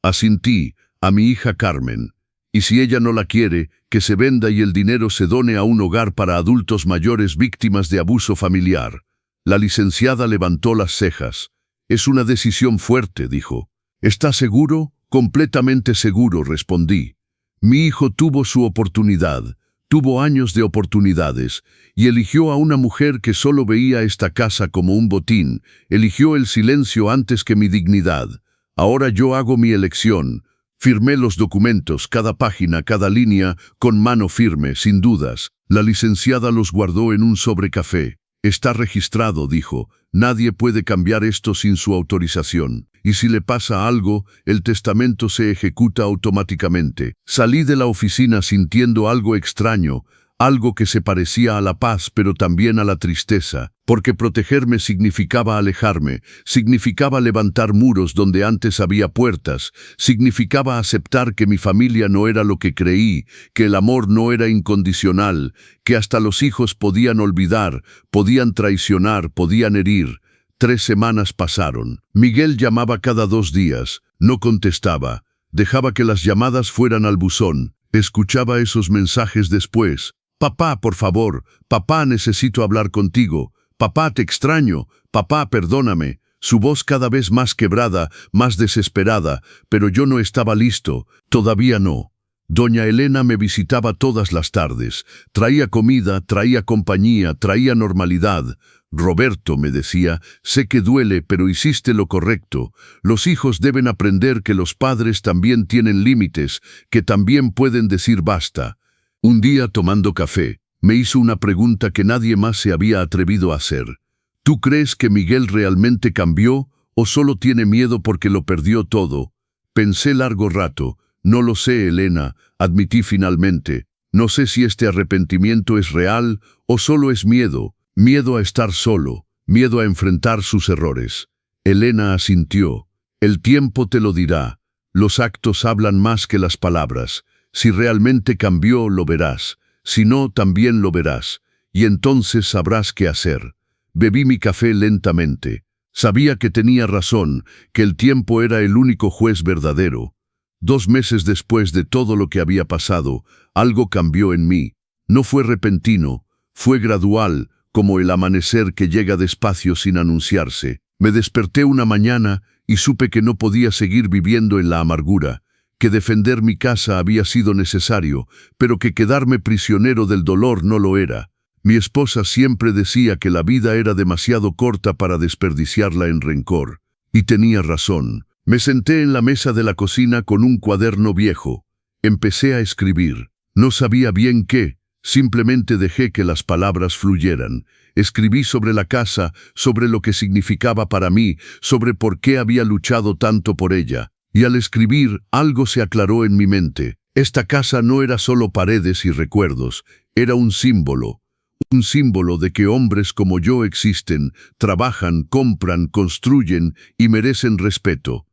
Asintí, a mi hija Carmen. Y si ella no la quiere, que se venda y el dinero se done a un hogar para adultos mayores víctimas de abuso familiar. La licenciada levantó las cejas. Es una decisión fuerte, dijo. ¿Está seguro? Completamente seguro, respondí. Mi hijo tuvo su oportunidad, tuvo años de oportunidades, y eligió a una mujer que solo veía esta casa como un botín, eligió el silencio antes que mi dignidad. Ahora yo hago mi elección. Firmé los documentos, cada página, cada línea, con mano firme, sin dudas. La licenciada los guardó en un sobrecafé. Está registrado, dijo. Nadie puede cambiar esto sin su autorización. Y si le pasa algo, el testamento se ejecuta automáticamente. Salí de la oficina sintiendo algo extraño, algo que se parecía a la paz pero también a la tristeza, porque protegerme significaba alejarme, significaba levantar muros donde antes había puertas, significaba aceptar que mi familia no era lo que creí, que el amor no era incondicional, que hasta los hijos podían olvidar, podían traicionar, podían herir. 3 semanas pasaron. Miguel llamaba cada 2 días, no contestaba, dejaba que las llamadas fueran al buzón, escuchaba esos mensajes después. Papá, por favor, papá, necesito hablar contigo, papá, te extraño, papá, perdóname. Su voz cada vez más quebrada, más desesperada, pero yo no estaba listo, todavía no. Doña Elena me visitaba todas las tardes, traía comida, traía compañía, traía normalidad. Roberto, me decía, sé que duele, pero hiciste lo correcto. Los hijos deben aprender que los padres también tienen límites, que también pueden decir basta. Un día, tomando café, me hizo una pregunta que nadie más se había atrevido a hacer. ¿Tú crees que Miguel realmente cambió o solo tiene miedo porque lo perdió todo? Pensé largo rato. No lo sé, Elena, admití finalmente. No sé si este arrepentimiento es real o solo es miedo. Miedo a estar solo, miedo a enfrentar sus errores. Elena asintió. El tiempo te lo dirá. Los actos hablan más que las palabras. Si realmente cambió, lo verás. Si no, también lo verás. Y entonces sabrás qué hacer. Bebí mi café lentamente. Sabía que tenía razón, que el tiempo era el único juez verdadero. 2 meses después de todo lo que había pasado, algo cambió en mí. No fue repentino, fue gradual, como el amanecer que llega despacio sin anunciarse. Me desperté una mañana y supe que no podía seguir viviendo en la amargura, que defender mi casa había sido necesario, pero que quedarme prisionero del dolor no lo era. Mi esposa siempre decía que la vida era demasiado corta para desperdiciarla en rencor. Y tenía razón. Me senté en la mesa de la cocina con un cuaderno viejo. Empecé a escribir. No sabía bien qué, simplemente dejé que las palabras fluyeran. Escribí sobre la casa, sobre lo que significaba para mí, sobre por qué había luchado tanto por ella. Y al escribir, algo se aclaró en mi mente. Esta casa no era solo paredes y recuerdos, era un símbolo. Un símbolo de que hombres como yo existen, trabajan, compran, construyen y merecen respeto.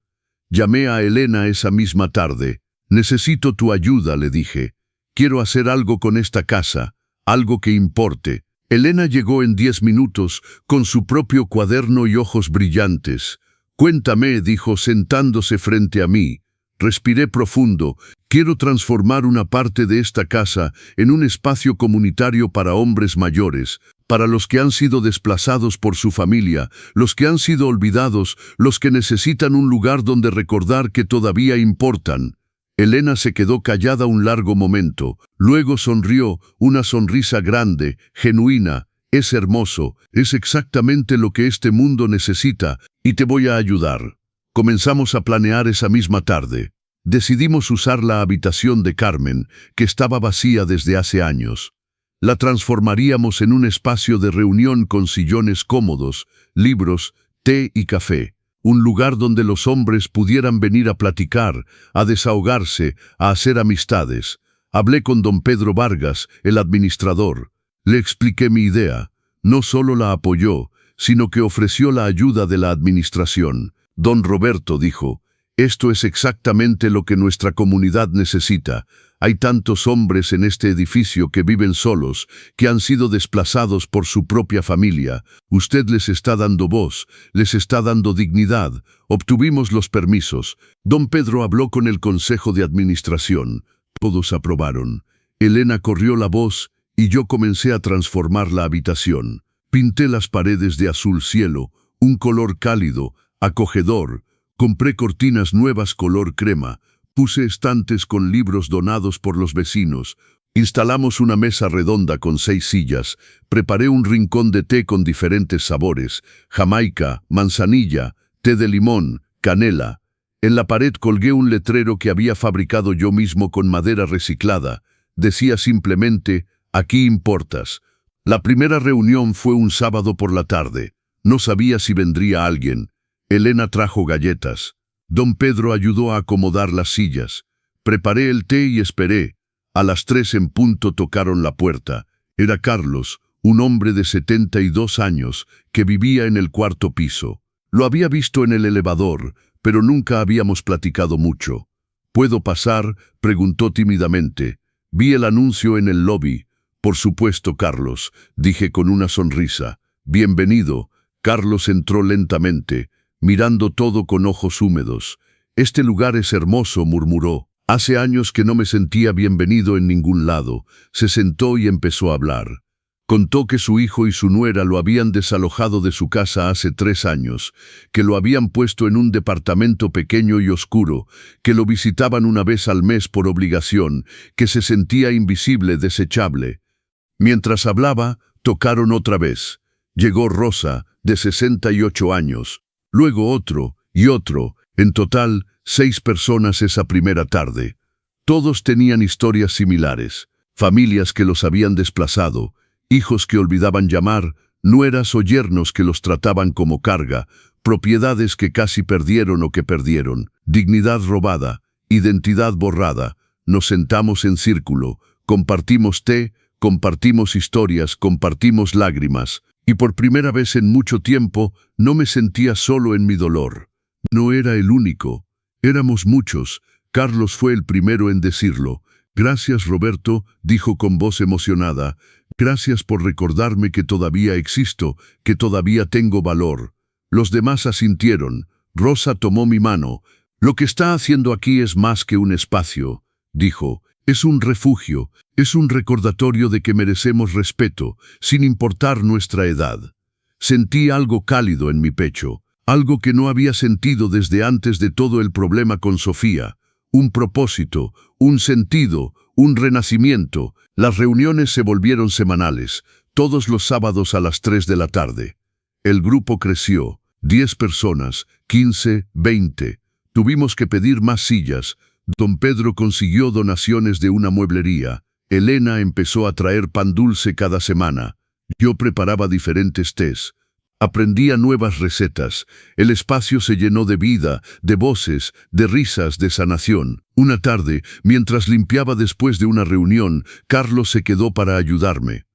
Llamé a Elena esa misma tarde. Necesito tu ayuda, le dije. Quiero hacer algo con esta casa, algo que importe. Elena llegó en 10 minutos, con su propio cuaderno y ojos brillantes. Cuéntame, dijo sentándose frente a mí. Respiré profundo. Quiero transformar una parte de esta casa en un espacio comunitario para hombres mayores, para los que han sido desplazados por su familia, los que han sido olvidados, los que necesitan un lugar donde recordar que todavía importan. Elena se quedó callada un largo momento, luego sonrió, una sonrisa grande, genuina. Es hermoso, es exactamente lo que este mundo necesita, y te voy a ayudar. Comenzamos a planear esa misma tarde. Decidimos usar la habitación de Carmen, que estaba vacía desde hace años. La transformaríamos en un espacio de reunión con sillones cómodos, libros, té y café. Un lugar donde los hombres pudieran venir a platicar, a desahogarse, a hacer amistades. Hablé con don Pedro Vargas, el administrador. Le expliqué mi idea. No solo la apoyó, sino que ofreció la ayuda de la administración. Don Roberto dijo, esto es exactamente lo que nuestra comunidad necesita. Hay tantos hombres en este edificio que viven solos, que han sido desplazados por su propia familia. Usted les está dando voz, les está dando dignidad. Obtuvimos los permisos. Don Pedro habló con el Consejo de Administración. Todos aprobaron. Elena corrió la voz y yo comencé a transformar la habitación. Pinté las paredes de azul cielo, un color cálido, acogedor. Compré cortinas nuevas color crema. Puse estantes con libros donados por los vecinos. Instalamos una mesa redonda con 6 sillas. Preparé un rincón de té con diferentes sabores. Jamaica, manzanilla, té de limón, canela. En la pared colgué un letrero que había fabricado yo mismo con madera reciclada. Decía simplemente, aquí importas. La primera reunión fue un sábado por la tarde. No sabía si vendría alguien. Elena trajo galletas. Don Pedro ayudó a acomodar las sillas. Preparé el té y esperé. A las 3 en punto tocaron la puerta. Era Carlos, un hombre de 72 años, que vivía en el 4º piso. Lo había visto en el elevador, pero nunca habíamos platicado mucho. ¿Puedo pasar?, preguntó tímidamente. Vi el anuncio en el lobby. Por supuesto, Carlos, dije con una sonrisa. Bienvenido. Carlos entró lentamente, mirando todo con ojos húmedos. Este lugar es hermoso, murmuró. Hace años que no me sentía bienvenido en ningún lado. Se sentó y empezó a hablar. Contó que su hijo y su nuera lo habían desalojado de su casa hace 3 años, que lo habían puesto en un departamento pequeño y oscuro, que lo visitaban una vez al mes por obligación, que se sentía invisible, desechable. Mientras hablaba, tocaron otra vez. Llegó Rosa, de 68 años. Luego otro y otro. En total, 6 personas esa primera tarde. Todos tenían historias similares. Familias que los habían desplazado, hijos que olvidaban llamar, nueras o yernos que los trataban como carga, propiedades que casi perdieron o que perdieron, dignidad robada, identidad borrada. Nos sentamos en círculo, compartimos té, compartimos historias, compartimos lágrimas, y por primera vez en mucho tiempo no me sentía solo en mi dolor. No era el único. Éramos muchos. Carlos fue el primero en decirlo. Gracias, Roberto, dijo con voz emocionada. Gracias por recordarme que todavía existo, que todavía tengo valor. Los demás asintieron. Rosa tomó mi mano. Lo que está haciendo aquí es más que un espacio, dijo. Es un refugio, es un recordatorio de que merecemos respeto, sin importar nuestra edad. Sentí algo cálido en mi pecho, algo que no había sentido desde antes de todo el problema con Sofía. Un propósito, un sentido, un renacimiento. Las reuniones se volvieron semanales, todos los sábados a las 3 de la tarde. El grupo creció, 10 personas, 15, 20. Tuvimos que pedir más sillas. Don Pedro consiguió donaciones de una mueblería. Elena empezó a traer pan dulce cada semana. Yo preparaba diferentes tés. Aprendía nuevas recetas. El espacio se llenó de vida, de voces, de risas, de sanación. Una tarde, mientras limpiaba después de una reunión, Carlos se quedó para ayudarme.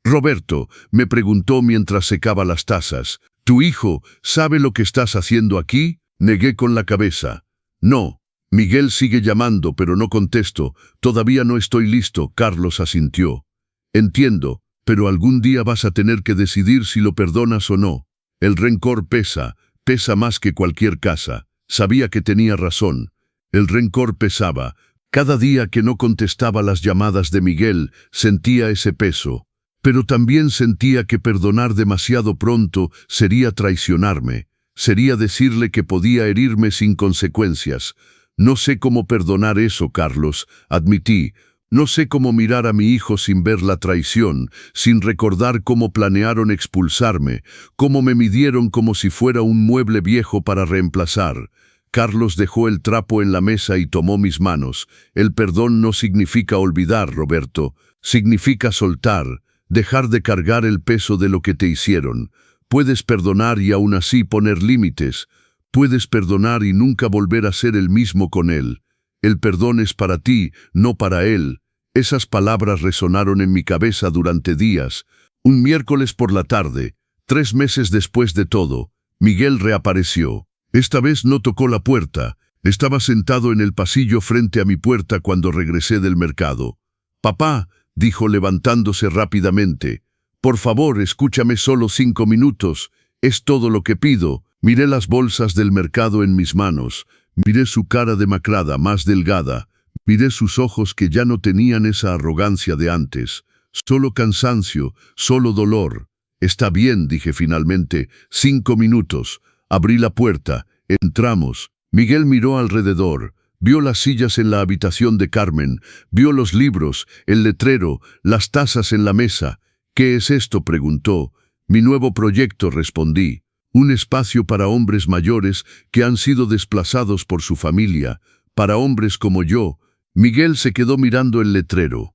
Roberto, me preguntó mientras secaba las tazas, ¿tu hijo sabe lo que estás haciendo aquí? Negué con la cabeza. No. Miguel sigue llamando, pero no contesto. Todavía no estoy listo, Carlos asintió. Entiendo, pero algún día vas a tener que decidir si lo perdonas o no. El rencor pesa, pesa más que cualquier casa. Sabía que tenía razón. El rencor pesaba. Cada día que no contestaba las llamadas de Miguel, sentía ese peso. Pero también sentía que perdonar demasiado pronto sería traicionarme. Sería decirle que podía herirme sin consecuencias. No sé cómo perdonar eso, Carlos, admití. No sé cómo mirar a mi hijo sin ver la traición, sin recordar cómo planearon expulsarme, cómo me midieron como si fuera un mueble viejo para reemplazar. Carlos dejó el trapo en la mesa y tomó mis manos. El perdón no significa olvidar, Roberto. Significa soltar, dejar de cargar el peso de lo que te hicieron. Puedes perdonar y aún así poner límites. Puedes perdonar y nunca volver a ser el mismo con él. El perdón es para ti, no para él. Esas palabras resonaron en mi cabeza durante días. Un miércoles por la tarde, 3 meses después de todo, Miguel reapareció. Esta vez no tocó la puerta. Estaba sentado en el pasillo frente a mi puerta cuando regresé del mercado. «Papá», dijo levantándose rápidamente, «por favor, escúchame solo 5 minutos. Es todo lo que pido». Miré las bolsas del mercado en mis manos, miré su cara demacrada, más delgada, miré sus ojos que ya no tenían esa arrogancia de antes, solo cansancio, solo dolor. «Está bien», dije finalmente, 5 minutos. Abrí la puerta, entramos. Miguel miró alrededor, vio las sillas en la habitación de Carmen, vio los libros, el letrero, las tazas en la mesa. «¿Qué es esto?», preguntó. «Mi nuevo proyecto», respondí. Un espacio para hombres mayores que han sido desplazados por su familia, para hombres como yo. Miguel se quedó mirando el letrero.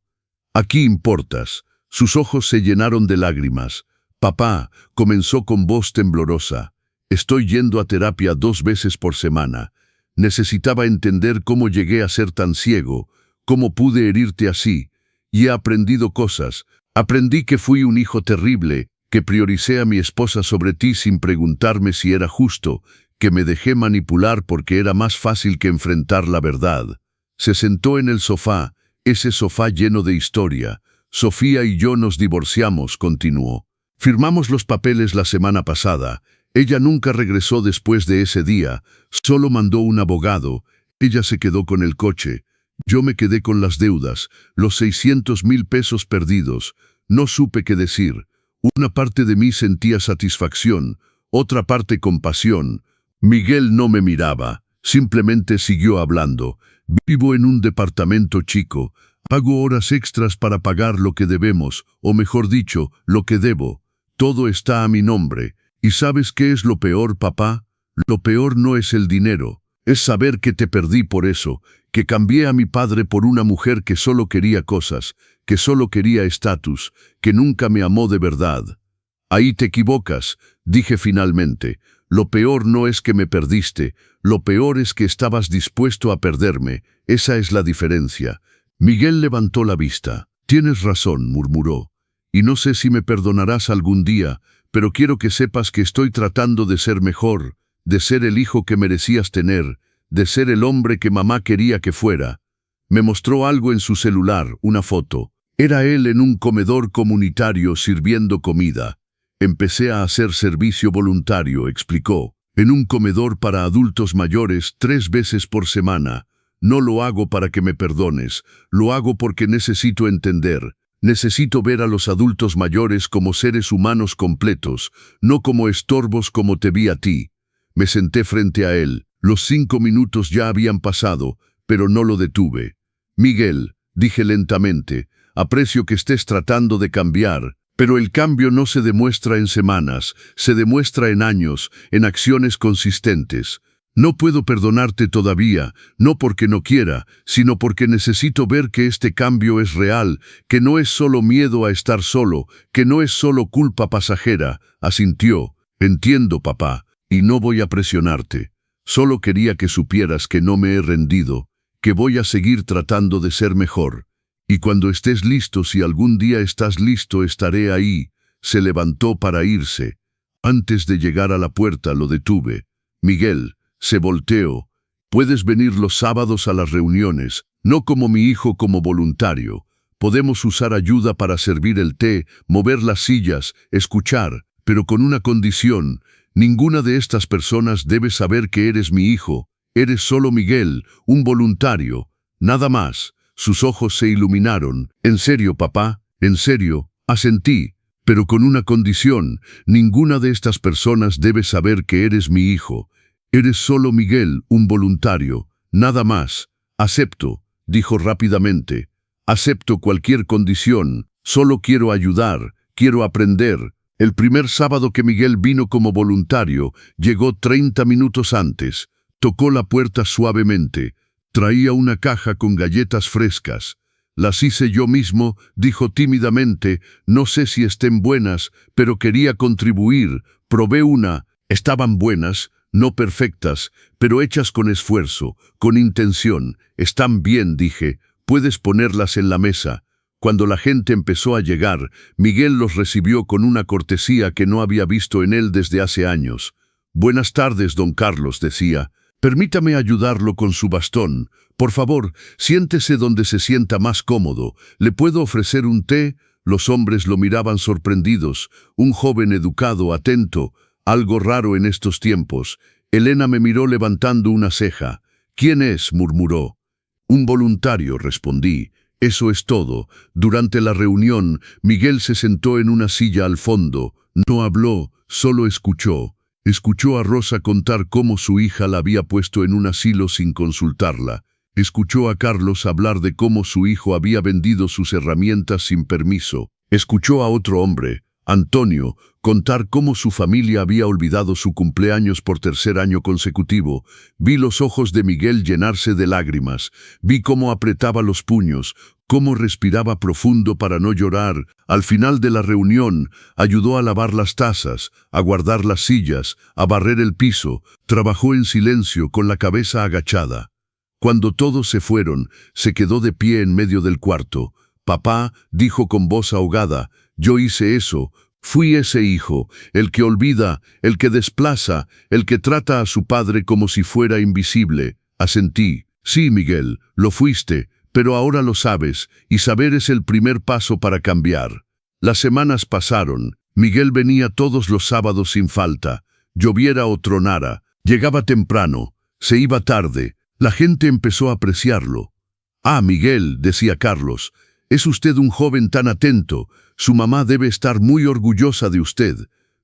«Aquí importas». Sus ojos se llenaron de lágrimas. «Papá», comenzó con voz temblorosa, «estoy yendo a terapia 2 veces por semana. Necesitaba entender cómo llegué a ser tan ciego, cómo pude herirte así. Y he aprendido cosas. Aprendí que fui un hijo terrible, que prioricé a mi esposa sobre ti sin preguntarme si era justo, que me dejé manipular porque era más fácil que enfrentar la verdad». Se sentó en el sofá, ese sofá lleno de historia. «Sofía y yo nos divorciamos», continuó. «Firmamos los papeles la semana pasada. Ella nunca regresó después de ese día, solo mandó un abogado. Ella se quedó con el coche. Yo me quedé con las deudas, los 600,000 pesos perdidos. No supe qué decir. Una parte de mí sentía satisfacción, otra parte compasión. Miguel no me miraba, simplemente siguió hablando. «Vivo en un departamento chico. Hago horas extras para pagar lo que debemos, o mejor dicho, lo que debo. Todo está a mi nombre. ¿Y sabes qué es lo peor, papá? Lo peor no es el dinero. Es saber que te perdí por eso, que cambié a mi padre por una mujer que solo quería cosas, que solo quería estatus, que nunca me amó de verdad». «Ahí te equivocas», dije finalmente. «Lo peor no es que me perdiste, lo peor es que estabas dispuesto a perderme. Esa es la diferencia». Miguel levantó la vista. «Tienes razón», murmuró. «Y no sé si me perdonarás algún día, pero quiero que sepas que estoy tratando de ser mejor, de ser el hijo que merecías tener, de ser el hombre que mamá quería que fuera. Me mostró algo en su celular, una foto. Era él en un comedor comunitario sirviendo comida. Empecé a hacer servicio voluntario, explicó, en un comedor para adultos mayores 3 veces por semana. No lo hago para que me perdones, lo hago porque necesito entender. Necesito ver a los adultos mayores como seres humanos completos, no como estorbos como te vi a ti. Me senté frente a él. Los 5 minutos ya habían pasado, pero no lo detuve. Miguel, dije lentamente, aprecio que estés tratando de cambiar, pero el cambio no se demuestra en semanas, se demuestra en años, en acciones consistentes. No puedo perdonarte todavía, no porque no quiera, sino porque necesito ver que este cambio es real, que no es solo miedo a estar solo, que no es solo culpa pasajera, asintió. Entiendo, papá, y no voy a presionarte. Solo quería que supieras que no me he rendido, que voy a seguir tratando de ser mejor. Y cuando estés listo, si algún día estás listo, estaré ahí. Se levantó para irse. Antes de llegar a la puerta lo detuve. Miguel, se volteó. Puedes venir los sábados a las reuniones, no como mi hijo, como voluntario. Podemos usar ayuda para servir el té, mover las sillas, escuchar, pero con una condición. Ninguna de estas personas debe saber que eres mi hijo. Eres solo Miguel, un voluntario. Nada más. Sus ojos se iluminaron. ¿En serio, papá? ¿En serio? Asentí. Pero con una condición. Ninguna de estas personas debe saber que eres mi hijo. Eres solo Miguel, un voluntario. Nada más. Acepto, dijo rápidamente. Acepto cualquier condición. Solo quiero ayudar. Quiero aprender. El primer sábado que Miguel vino como voluntario, llegó 30 minutos antes. Tocó la puerta suavemente. Traía una caja con galletas frescas. Las hice yo mismo, dijo tímidamente. No sé si estén buenas, pero quería contribuir. Probé una. Estaban buenas, no perfectas, pero hechas con esfuerzo, con intención. Están bien, dije. Puedes ponerlas en la mesa. Cuando la gente empezó a llegar, Miguel los recibió con una cortesía que no había visto en él desde hace años. Buenas tardes, don Carlos, decía. Permítame ayudarlo con su bastón. Por favor, siéntese donde se sienta más cómodo. ¿Le puedo ofrecer un té? Los hombres lo miraban sorprendidos. Un joven educado, atento. Algo raro en estos tiempos. Elena me miró levantando una ceja. ¿Quién es?, murmuró. Un voluntario, respondí. Eso es todo. Durante la reunión, Miguel se sentó en una silla al fondo. No habló, solo escuchó. Escuchó a Rosa contar cómo su hija la había puesto en un asilo sin consultarla. Escuchó a Carlos hablar de cómo su hijo había vendido sus herramientas sin permiso. Escuchó a otro hombre, Antonio, contar cómo su familia había olvidado su cumpleaños por 3er año consecutivo. Vi los ojos de Miguel llenarse de lágrimas. Vi cómo apretaba los puños, cómo respiraba profundo para no llorar. Al final de la reunión, ayudó a lavar las tazas, a guardar las sillas, a barrer el piso. Trabajó en silencio, con la cabeza agachada. Cuando todos se fueron, se quedó de pie en medio del cuarto. Papá, dijo con voz ahogada, yo hice eso. Fui ese hijo, el que olvida, el que desplaza, el que trata a su padre como si fuera invisible. Asentí. Sí, Miguel, lo fuiste, pero ahora lo sabes, y saber es el primer paso para cambiar. Las semanas pasaron. Miguel venía todos los sábados sin falta. Lloviera o tronara. Llegaba temprano. Se iba tarde. La gente empezó a apreciarlo. Ah, Miguel, decía Carlos, es usted un joven tan atento. Su mamá debe estar muy orgullosa de usted.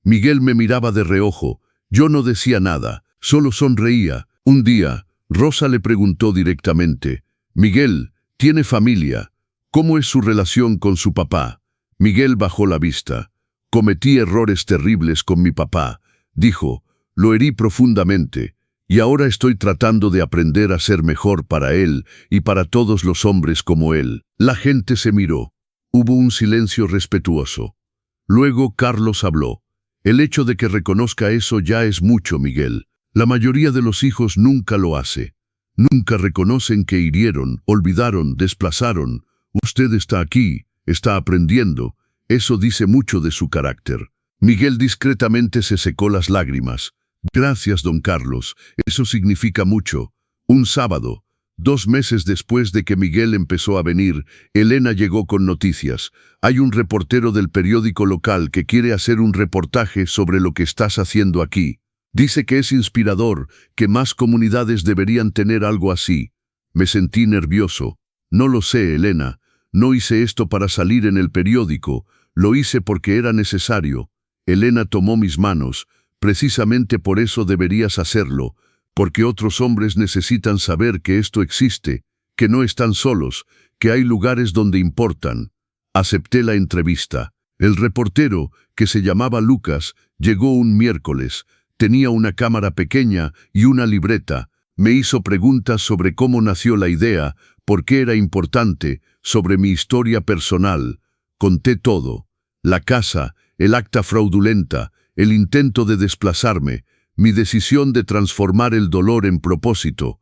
Miguel me miraba de reojo. Yo no decía nada, solo sonreía. Un día, Rosa le preguntó directamente, Miguel, ¿tiene familia? ¿Cómo es su relación con su papá? Miguel bajó la vista. Cometí errores terribles con mi papá, dijo. Lo herí profundamente. Y ahora estoy tratando de aprender a ser mejor para él y para todos los hombres como él. La gente se miró. Hubo un silencio respetuoso. Luego Carlos habló. El hecho de que reconozca eso ya es mucho, Miguel. La mayoría de los hijos nunca lo hace. Nunca reconocen que hirieron, olvidaron, desplazaron. Usted está aquí, está aprendiendo. Eso dice mucho de su carácter. Miguel discretamente se secó las lágrimas. Gracias, don Carlos. Eso significa mucho. Un sábado, 2 meses después de que Miguel empezó a venir, Elena llegó con noticias. Hay un reportero del periódico local que quiere hacer un reportaje sobre lo que estás haciendo aquí. Dice que es inspirador, que más comunidades deberían tener algo así. Me sentí nervioso. No lo sé, Elena. No hice esto para salir en el periódico. Lo hice porque era necesario. Elena tomó mis manos. Precisamente por eso deberías hacerlo, porque otros hombres necesitan saber que esto existe, que no están solos, que hay lugares donde importan. Acepté la entrevista. El reportero, que se llamaba Lucas, llegó un miércoles. Tenía una cámara pequeña y una libreta. Me hizo preguntas sobre cómo nació la idea, por qué era importante, sobre mi historia personal. Conté todo. La casa, el acta fraudulenta, el intento de desplazarme, mi decisión de transformar el dolor en propósito.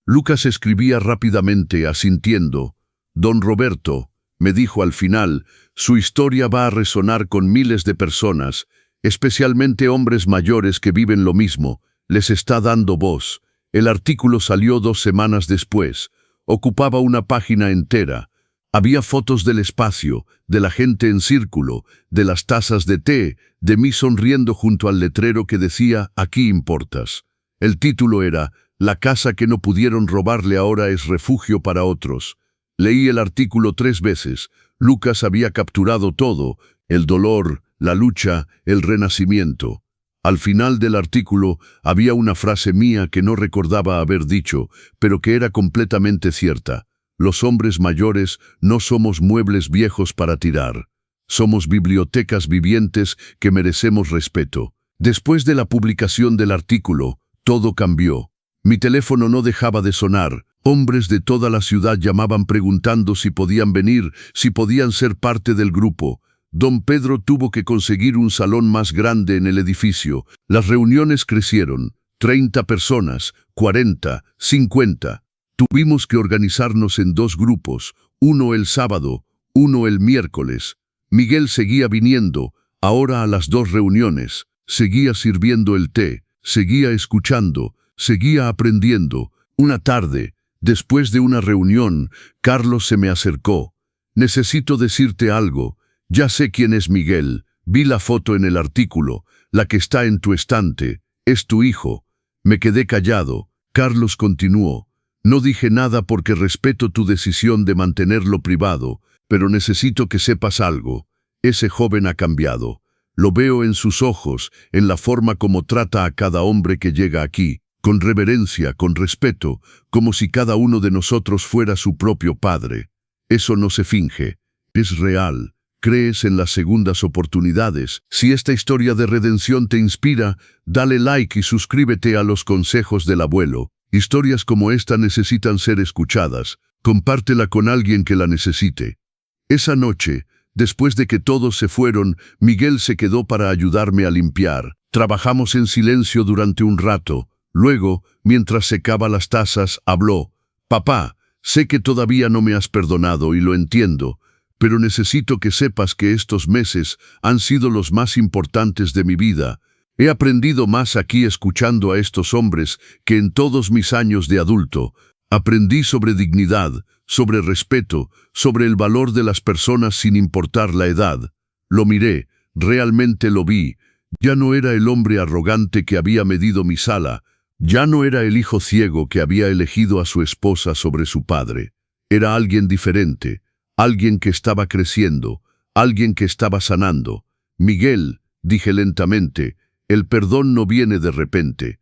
Lucas escribía rápidamente, asintiendo. Don Roberto, me dijo al final, su historia va a resonar con miles de personas, especialmente hombres mayores que viven lo mismo. Les está dando voz. El artículo salió 2 semanas después. Ocupaba una página entera. Había fotos del espacio, de la gente en círculo, de las tazas de té, de mí sonriendo junto al letrero que decía «Aquí importas». El título era «La casa que no pudieron robarle ahora es refugio para otros». Leí el artículo 3 veces. Lucas había capturado todo, el dolor, la lucha, el renacimiento. Al final del artículo había una frase mía que no recordaba haber dicho, pero que era completamente cierta. Los hombres mayores no somos muebles viejos para tirar. Somos bibliotecas vivientes que merecemos respeto. Después de la publicación del artículo, todo cambió. Mi teléfono no dejaba de sonar. Hombres de toda la ciudad llamaban preguntando si podían venir, si podían ser parte del grupo. Don Pedro tuvo que conseguir un salón más grande en el edificio. Las reuniones crecieron. 30 personas, 40, 50. Tuvimos que organizarnos en 2 grupos, uno el sábado, uno el miércoles. Miguel seguía viniendo, ahora a las 2 reuniones. Seguía sirviendo el té, seguía escuchando, seguía aprendiendo. Una tarde, después de una reunión, Carlos se me acercó. Necesito decirte algo. Ya sé quién es Miguel. Vi la foto en el artículo, la que está en tu estante. Es tu hijo. Me quedé callado. Carlos continuó. No dije nada porque respeto tu decisión de mantenerlo privado, pero necesito que sepas algo. Ese joven ha cambiado. Lo veo en sus ojos, en la forma como trata a cada hombre que llega aquí, con reverencia, con respeto, como si cada uno de nosotros fuera su propio padre. Eso no se finge. Es real. ¿Crees en las segundas oportunidades? Si esta historia de redención te inspira, dale like y suscríbete a los consejos del abuelo. Historias como esta necesitan ser escuchadas. Compártela con alguien que la necesite. Esa noche, después de que todos se fueron, Miguel se quedó para ayudarme a limpiar. Trabajamos en silencio durante un rato. Luego, mientras secaba las tazas, habló. «Papá, sé que todavía no me has perdonado y lo entiendo, pero necesito que sepas que estos meses han sido los más importantes de mi vida. He aprendido más aquí escuchando a estos hombres que en todos mis años de adulto. Aprendí sobre dignidad, sobre respeto, sobre el valor de las personas sin importar la edad. Lo miré, realmente lo vi. Ya no era el hombre arrogante que había medido mi sala. Ya no era el hijo ciego que había elegido a su esposa sobre su padre. Era alguien diferente, alguien que estaba creciendo, alguien que estaba sanando. Miguel, dije lentamente, el perdón no viene de repente,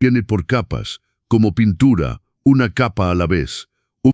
viene por capas, como pintura, una capa a la vez.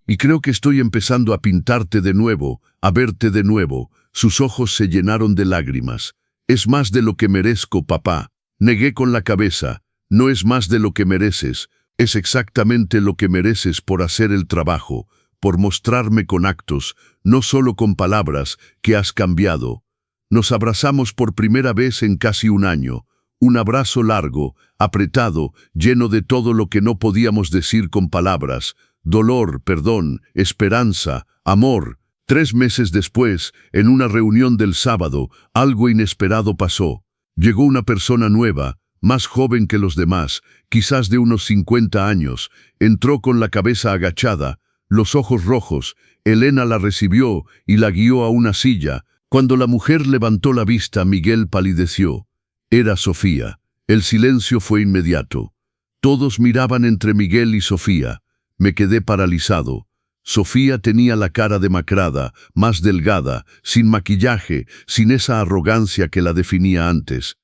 Y creo que estoy empezando a pintarte de nuevo, a verte de nuevo. Sus ojos se llenaron de lágrimas. Es más de lo que merezco, papá. Negué con la cabeza. No es más de lo que mereces. Es exactamente lo que mereces por hacer el trabajo, por mostrarme con actos, no solo con palabras, que has cambiado. Nos abrazamos por primera vez en casi un año. Un abrazo largo, apretado, lleno de todo lo que no podíamos decir con palabras. Dolor, perdón, esperanza, amor. 3 meses después, en una reunión del sábado, algo inesperado pasó. Llegó una persona nueva, más joven que los demás, quizás de unos 50 años, entró con la cabeza agachada, los ojos rojos. Elena la recibió y la guió a una silla. Cuando la mujer levantó la vista, Miguel palideció. Era Sofía. El silencio fue inmediato. Todos miraban entre Miguel y Sofía. Me quedé paralizado. Sofía tenía la cara demacrada, más delgada, sin maquillaje, sin esa arrogancia que la definía antes.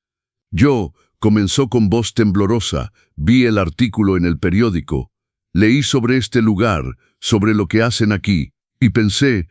Yo, comenzó con voz temblorosa, vi el artículo en el periódico. Leí sobre este lugar, sobre lo que hacen aquí, y pensé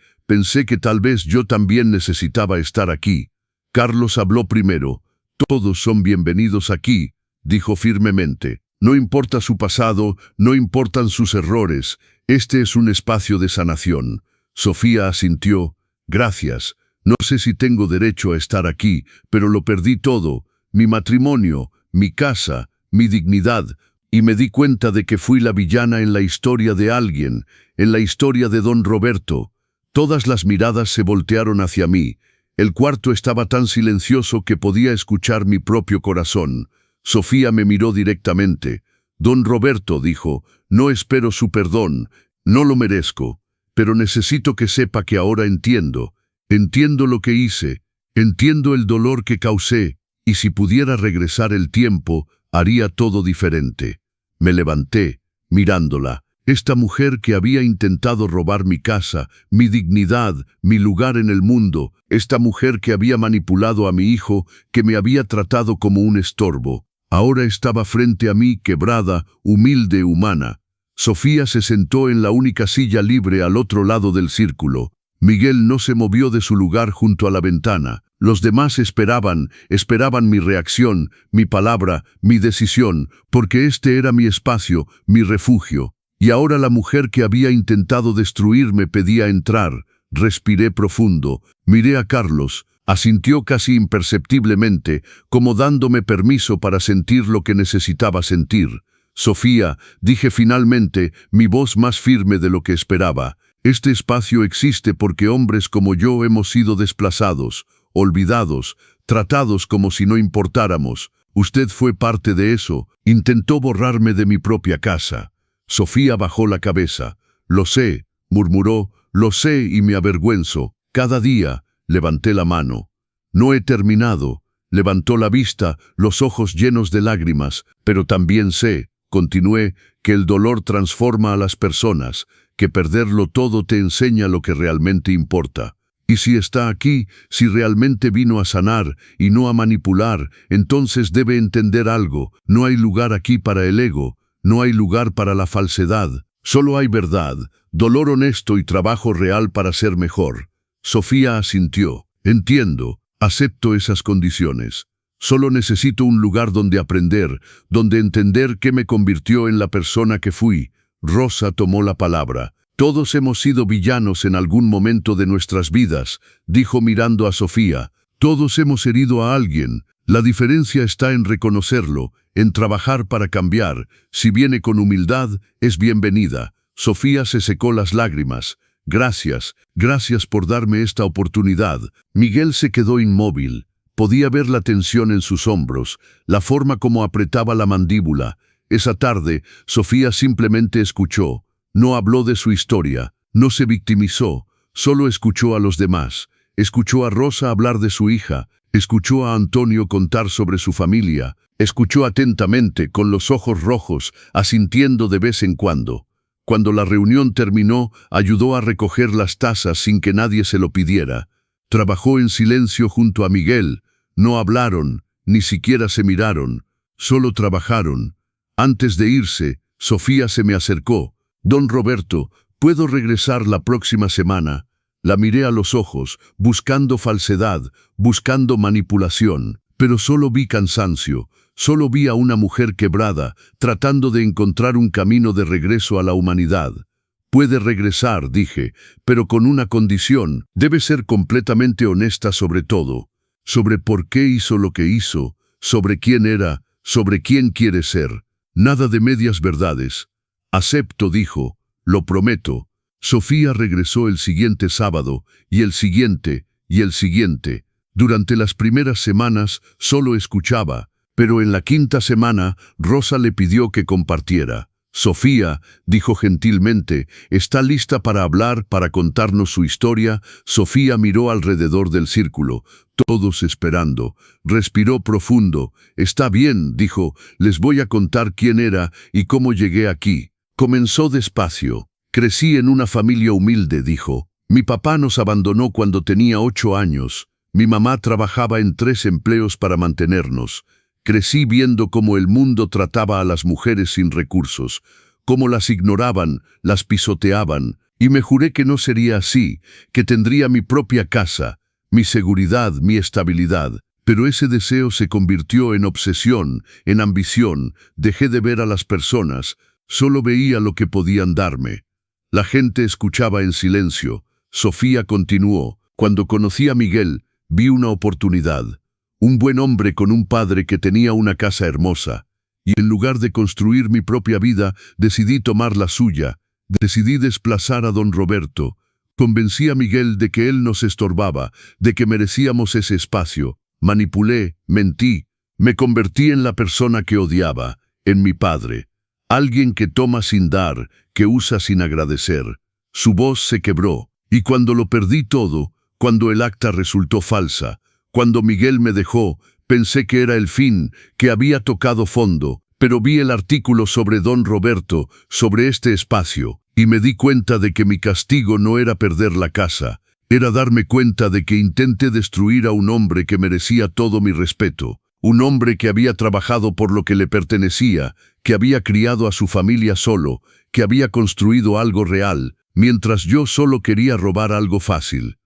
que tal vez yo también necesitaba estar aquí. Carlos habló primero. Todos son bienvenidos aquí, dijo firmemente. No importa su pasado, no importan sus errores. Este es un espacio de sanación. Sofía asintió. Gracias. No sé si tengo derecho a estar aquí, pero lo perdí todo. Mi matrimonio, mi casa, mi dignidad. Y me di cuenta de que fui la villana en la historia de alguien, en la historia de don Roberto. Todas las miradas se voltearon hacia mí. El cuarto estaba tan silencioso que podía escuchar mi propio corazón. Sofía me miró directamente. Don Roberto, dijo, no espero su perdón, no lo merezco, pero necesito que sepa que ahora entiendo lo que hice, entiendo el dolor que causé, y si pudiera regresar el tiempo, haría todo diferente. Me levanté, mirándola. Esta mujer que había intentado robar mi casa, mi dignidad, mi lugar en el mundo, esta mujer que había manipulado a mi hijo, que me había tratado como un estorbo, ahora estaba frente a mí quebrada, humilde, humana. Sofía se sentó en la única silla libre al otro lado del círculo. Miguel no se movió de su lugar junto a la ventana. Los demás esperaban mi reacción, mi palabra, mi decisión, porque este era mi espacio, mi refugio. Y ahora la mujer que había intentado destruirme pedía entrar. Respiré profundo. Miré a Carlos. Asintió casi imperceptiblemente, como dándome permiso para sentir lo que necesitaba sentir. Sofía, dije finalmente, mi voz más firme de lo que esperaba. Este espacio existe porque hombres como yo hemos sido desplazados, olvidados, tratados como si no importáramos. Usted fue parte de eso. Intentó borrarme de mi propia casa. Sofía bajó la cabeza. Lo sé, murmuró, lo sé y me avergüenzo. Cada día. Levanté la mano. No he terminado. Levantó la vista, los ojos llenos de lágrimas. Pero también sé, continué, que el dolor transforma a las personas, que perderlo todo te enseña lo que realmente importa. Y si está aquí, si realmente vino a sanar y no a manipular, entonces debe entender algo. No hay lugar aquí para el ego, no hay lugar para la falsedad. Solo hay verdad, dolor honesto y trabajo real para ser mejor. Sofía asintió. Entiendo, acepto esas condiciones. Solo necesito un lugar donde aprender, donde entender qué me convirtió en la persona que fui. Rosa tomó la palabra. Todos hemos sido villanos en algún momento de nuestras vidas, dijo mirando a Sofía. Todos hemos herido a alguien. La diferencia está en reconocerlo, en trabajar para cambiar. Si viene con humildad, es bienvenida. Sofía se secó las lágrimas. Gracias por darme esta oportunidad. Miguel se quedó inmóvil. Podía ver la tensión en sus hombros, la forma como apretaba la mandíbula. Esa tarde, Sofía simplemente escuchó. No habló de su historia, no se victimizó, solo escuchó a los demás. Escuchó a Rosa hablar de su hija, escuchó a Antonio contar sobre su familia, escuchó atentamente, con los ojos rojos, asintiendo de vez en cuando. Cuando la reunión terminó, ayudó a recoger las tazas sin que nadie se lo pidiera. Trabajó en silencio junto a Miguel. No hablaron, ni siquiera se miraron, solo trabajaron. Antes de irse, Sofía se me acercó. Don Roberto, ¿puedo regresar la próxima semana? La miré a los ojos, buscando falsedad, buscando manipulación, pero solo vi cansancio, solo vi a una mujer quebrada, tratando de encontrar un camino de regreso a la humanidad. Puede regresar, dije, pero con una condición. Debe ser completamente honesta sobre todo, sobre por qué hizo lo que hizo, sobre quién era, sobre quién quiere ser. Nada de medias verdades. Acepto, dijo, lo prometo. Sofía regresó el siguiente sábado, y el siguiente, y el siguiente. Durante las primeras semanas solo escuchaba, Pero en la quinta semana, Rosa le pidió que compartiera. Sofía, dijo gentilmente, ¿está lista para hablar, para contarnos su historia? Sofía miró alrededor del círculo, todos esperando. Respiró profundo. Está bien, dijo, les voy a contar quién era y cómo llegué aquí. Comenzó despacio. Crecí en una familia humilde, dijo. Mi papá nos abandonó cuando tenía 8 años. Mi mamá trabajaba en 3 empleos para mantenernos. Crecí viendo cómo el mundo trataba a las mujeres sin recursos, cómo las ignoraban, las pisoteaban, y me juré que no sería así, que tendría mi propia casa, mi seguridad, mi estabilidad. Pero ese deseo se convirtió en obsesión, en ambición. Dejé de ver a las personas, solo veía lo que podían darme. La gente escuchaba en silencio. Sofía continuó. Cuando conocí a Miguel, vi una oportunidad. Un buen hombre con un padre que tenía una casa hermosa. Y en lugar de construir mi propia vida, decidí tomar la suya. Decidí desplazar a don Roberto. Convencí a Miguel de que él nos estorbaba, de que merecíamos ese espacio. Manipulé, mentí. Me convertí en la persona que odiaba, en mi padre. Alguien que toma sin dar, que usa sin agradecer. Su voz se quebró. Y cuando lo perdí todo, cuando el acta resultó falsa, cuando Miguel me dejó, pensé que era el fin, que había tocado fondo, pero vi el artículo sobre don Roberto, sobre este espacio, y me di cuenta de que mi castigo no era perder la casa, era darme cuenta de que intenté destruir a un hombre que merecía todo mi respeto, un hombre que había trabajado por lo que le pertenecía, que había criado a su familia solo, que había construido algo real, mientras yo solo quería robar algo fácil.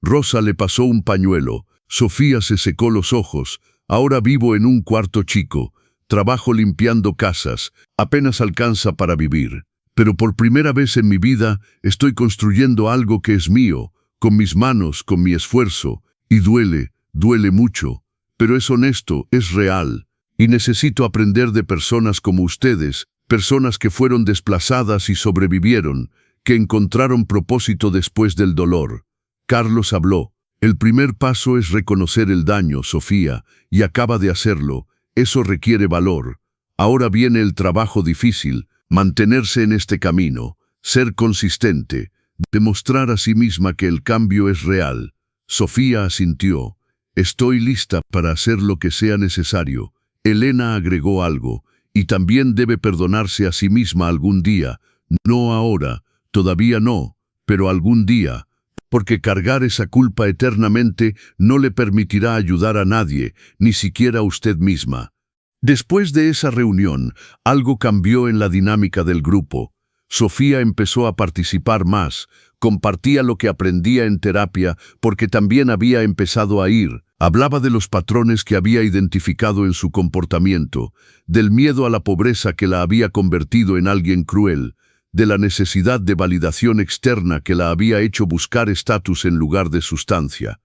Rosa le pasó un pañuelo. Sofía se secó los ojos. Ahora vivo en un cuarto chico. Trabajo limpiando casas. Apenas alcanza para vivir. Pero por primera vez en mi vida estoy construyendo algo que es mío, con mis manos, con mi esfuerzo. Y duele, duele mucho. Pero es honesto, es real. Y necesito aprender de personas como ustedes, personas que fueron desplazadas y sobrevivieron, que encontraron propósito después del dolor. Carlos habló. El primer paso es reconocer el daño, Sofía, y acaba de hacerlo. Eso requiere valor. Ahora viene el trabajo difícil, mantenerse en este camino, ser consistente, demostrar a sí misma que el cambio es real. Sofía asintió. Estoy lista para hacer lo que sea necesario. Elena agregó algo, y también debe perdonarse a sí misma algún día. No ahora, todavía no, pero algún día. Porque cargar esa culpa eternamente no le permitirá ayudar a nadie, ni siquiera a usted misma. Después de esa reunión, algo cambió en la dinámica del grupo. Sofía empezó a participar más, compartía lo que aprendía en terapia porque también había empezado a ir. Hablaba de los patrones que había identificado en su comportamiento, del miedo a la pobreza que la había convertido en alguien cruel, de la necesidad de validación externa que la había hecho buscar estatus en lugar de sustancia.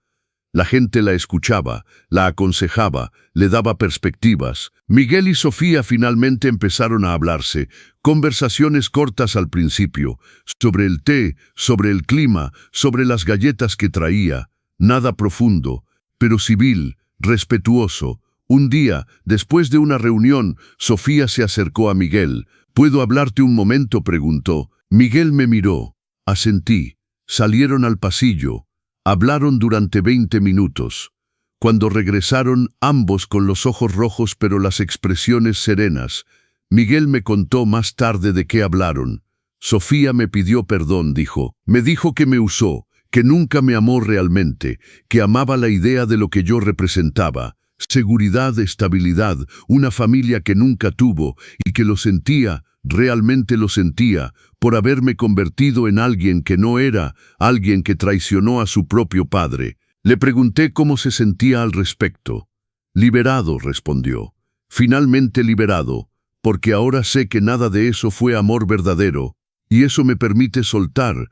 La gente la escuchaba, la aconsejaba, le daba perspectivas. Miguel y Sofía finalmente empezaron a hablarse, conversaciones cortas al principio, sobre el té, sobre el clima, sobre las galletas que traía, nada profundo, pero civil, respetuoso. Un día, después de una reunión, Sofía se acercó a Miguel. ¿Puedo hablarte un momento?, preguntó. Miguel me miró. Asentí. Salieron al pasillo. Hablaron durante 20 minutos. Cuando regresaron, ambos con los ojos rojos pero las expresiones serenas, Miguel me contó más tarde de qué hablaron. Sofía me pidió perdón, dijo. Me dijo que me usó, que nunca me amó realmente, que amaba la idea de lo que yo representaba. Seguridad, estabilidad, una familia que nunca tuvo y que lo sentía, realmente lo sentía, por haberme convertido en alguien que no era, alguien que traicionó a su propio padre. Le pregunté cómo se sentía al respecto. Liberado, respondió. Finalmente liberado, porque ahora sé que nada de eso fue amor verdadero, y eso me permite soltar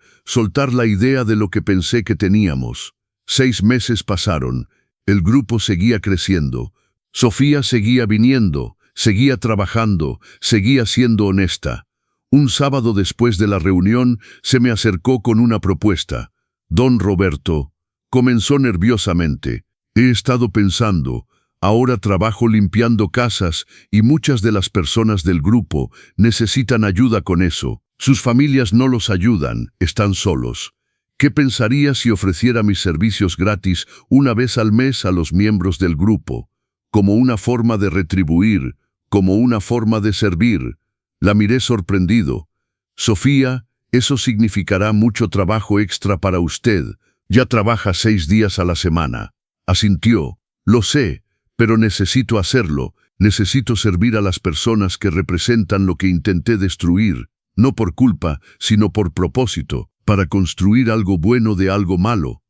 la idea de lo que pensé que teníamos. 6 meses pasaron. El grupo seguía creciendo. Sofía seguía viniendo, seguía trabajando, seguía siendo honesta. Un sábado después de la reunión se me acercó con una propuesta. Don Roberto, comenzó nerviosamente. He estado pensando, Ahora trabajo limpiando casas y muchas de las personas del grupo necesitan ayuda con eso. Sus familias no los ayudan, están solos. ¿Qué pensaría si ofreciera mis servicios gratis una vez al mes a los miembros del grupo? Como una forma de retribuir, como una forma de servir. La miré sorprendido. Sofía, eso significará mucho trabajo extra para usted. Ya trabaja 6 días a la semana. Asintió. Lo sé, pero necesito hacerlo. Necesito servir a las personas que representan lo que intenté destruir, no por culpa, sino por propósito, para construir algo bueno de algo malo.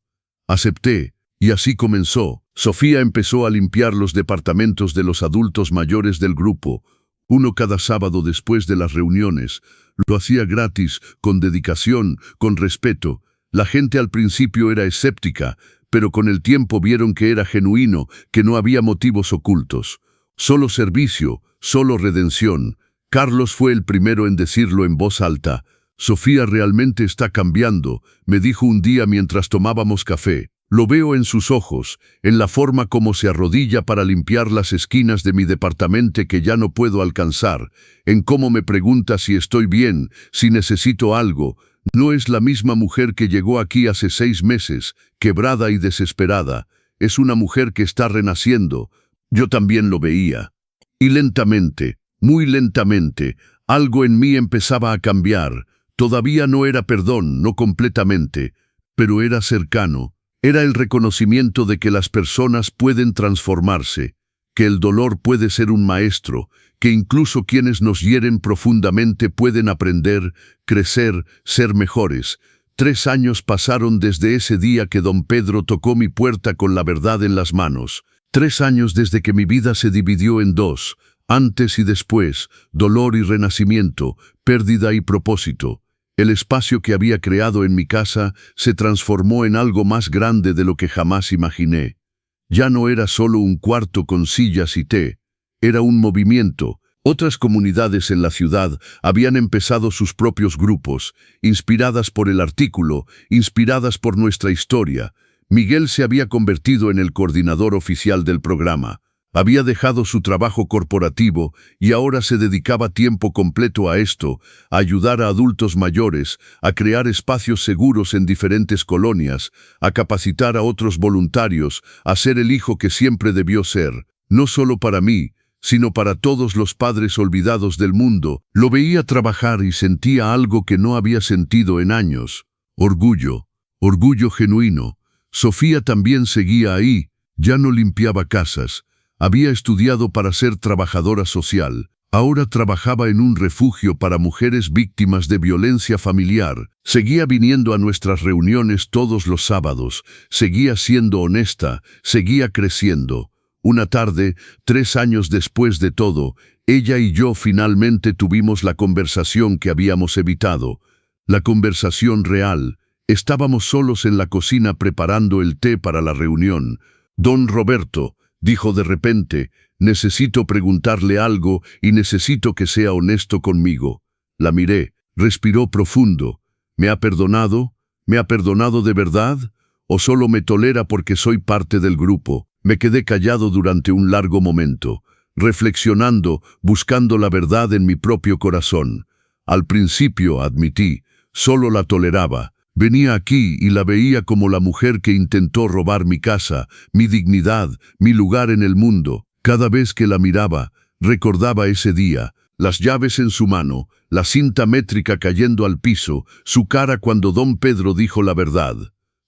Acepté, y así comenzó. Sofía empezó a limpiar los departamentos de los adultos mayores del grupo, uno cada sábado después de las reuniones. Lo hacía gratis, con dedicación, con respeto. La gente al principio era escéptica, pero con el tiempo vieron que era genuino, que no había motivos ocultos. Solo servicio, solo redención. Carlos fue el primero en decirlo en voz alta. Sofía realmente está cambiando, me dijo un día mientras tomábamos café. Lo veo en sus ojos, en la forma como se arrodilla para limpiar las esquinas de mi departamento que ya no puedo alcanzar, en cómo me pregunta si estoy bien, si necesito algo. No es la misma mujer que llegó aquí hace 6 meses, quebrada y desesperada. Es una mujer que está renaciendo. Yo también lo veía. Y lentamente, muy lentamente, algo en mí empezaba a cambiar. Todavía no era perdón, no completamente, pero era cercano. Era el reconocimiento de que las personas pueden transformarse, que el dolor puede ser un maestro, que incluso quienes nos hieren profundamente pueden aprender, crecer, ser mejores. 3 años pasaron desde ese día que don Pedro tocó mi puerta con la verdad en las manos. 3 años desde que mi vida se dividió en 2, antes y después, dolor y renacimiento, pérdida y propósito. El espacio que había creado en mi casa se transformó en algo más grande de lo que jamás imaginé. Ya no era solo un cuarto con sillas y té, era un movimiento. Otras comunidades en la ciudad habían empezado sus propios grupos, inspiradas por el artículo, inspiradas por nuestra historia. Miguel se había convertido en el coordinador oficial del programa. Había dejado su trabajo corporativo y ahora se dedicaba tiempo completo a esto, a ayudar a adultos mayores, a crear espacios seguros en diferentes colonias, a capacitar a otros voluntarios, a ser el hijo que siempre debió ser, no solo para mí, sino para todos los padres olvidados del mundo. Lo veía trabajar y sentía algo que no había sentido en años. Orgullo, orgullo genuino. Sofía también seguía ahí, ya no limpiaba casas. Había estudiado para ser trabajadora social. Ahora trabajaba en un refugio para mujeres víctimas de violencia familiar. Seguía viniendo a nuestras reuniones todos los sábados. Seguía siendo honesta. Seguía creciendo. Una tarde, 3 años después de todo, ella y yo finalmente tuvimos la conversación que habíamos evitado. La conversación real. Estábamos solos en la cocina preparando el té para la reunión. Don Roberto, dijo de repente, necesito preguntarle algo y necesito que sea honesto conmigo. La miré, respiró profundo. ¿Me ha perdonado? ¿Me ha perdonado de verdad? ¿O solo me tolera porque soy parte del grupo? Me quedé callado durante un largo momento, reflexionando, buscando la verdad en mi propio corazón. Al principio, admití, solo la toleraba. Venía aquí y la veía como la mujer que intentó robar mi casa, mi dignidad, mi lugar en el mundo. Cada vez que la miraba, recordaba ese día, las llaves en su mano, la cinta métrica cayendo al piso, su cara cuando don Pedro dijo la verdad.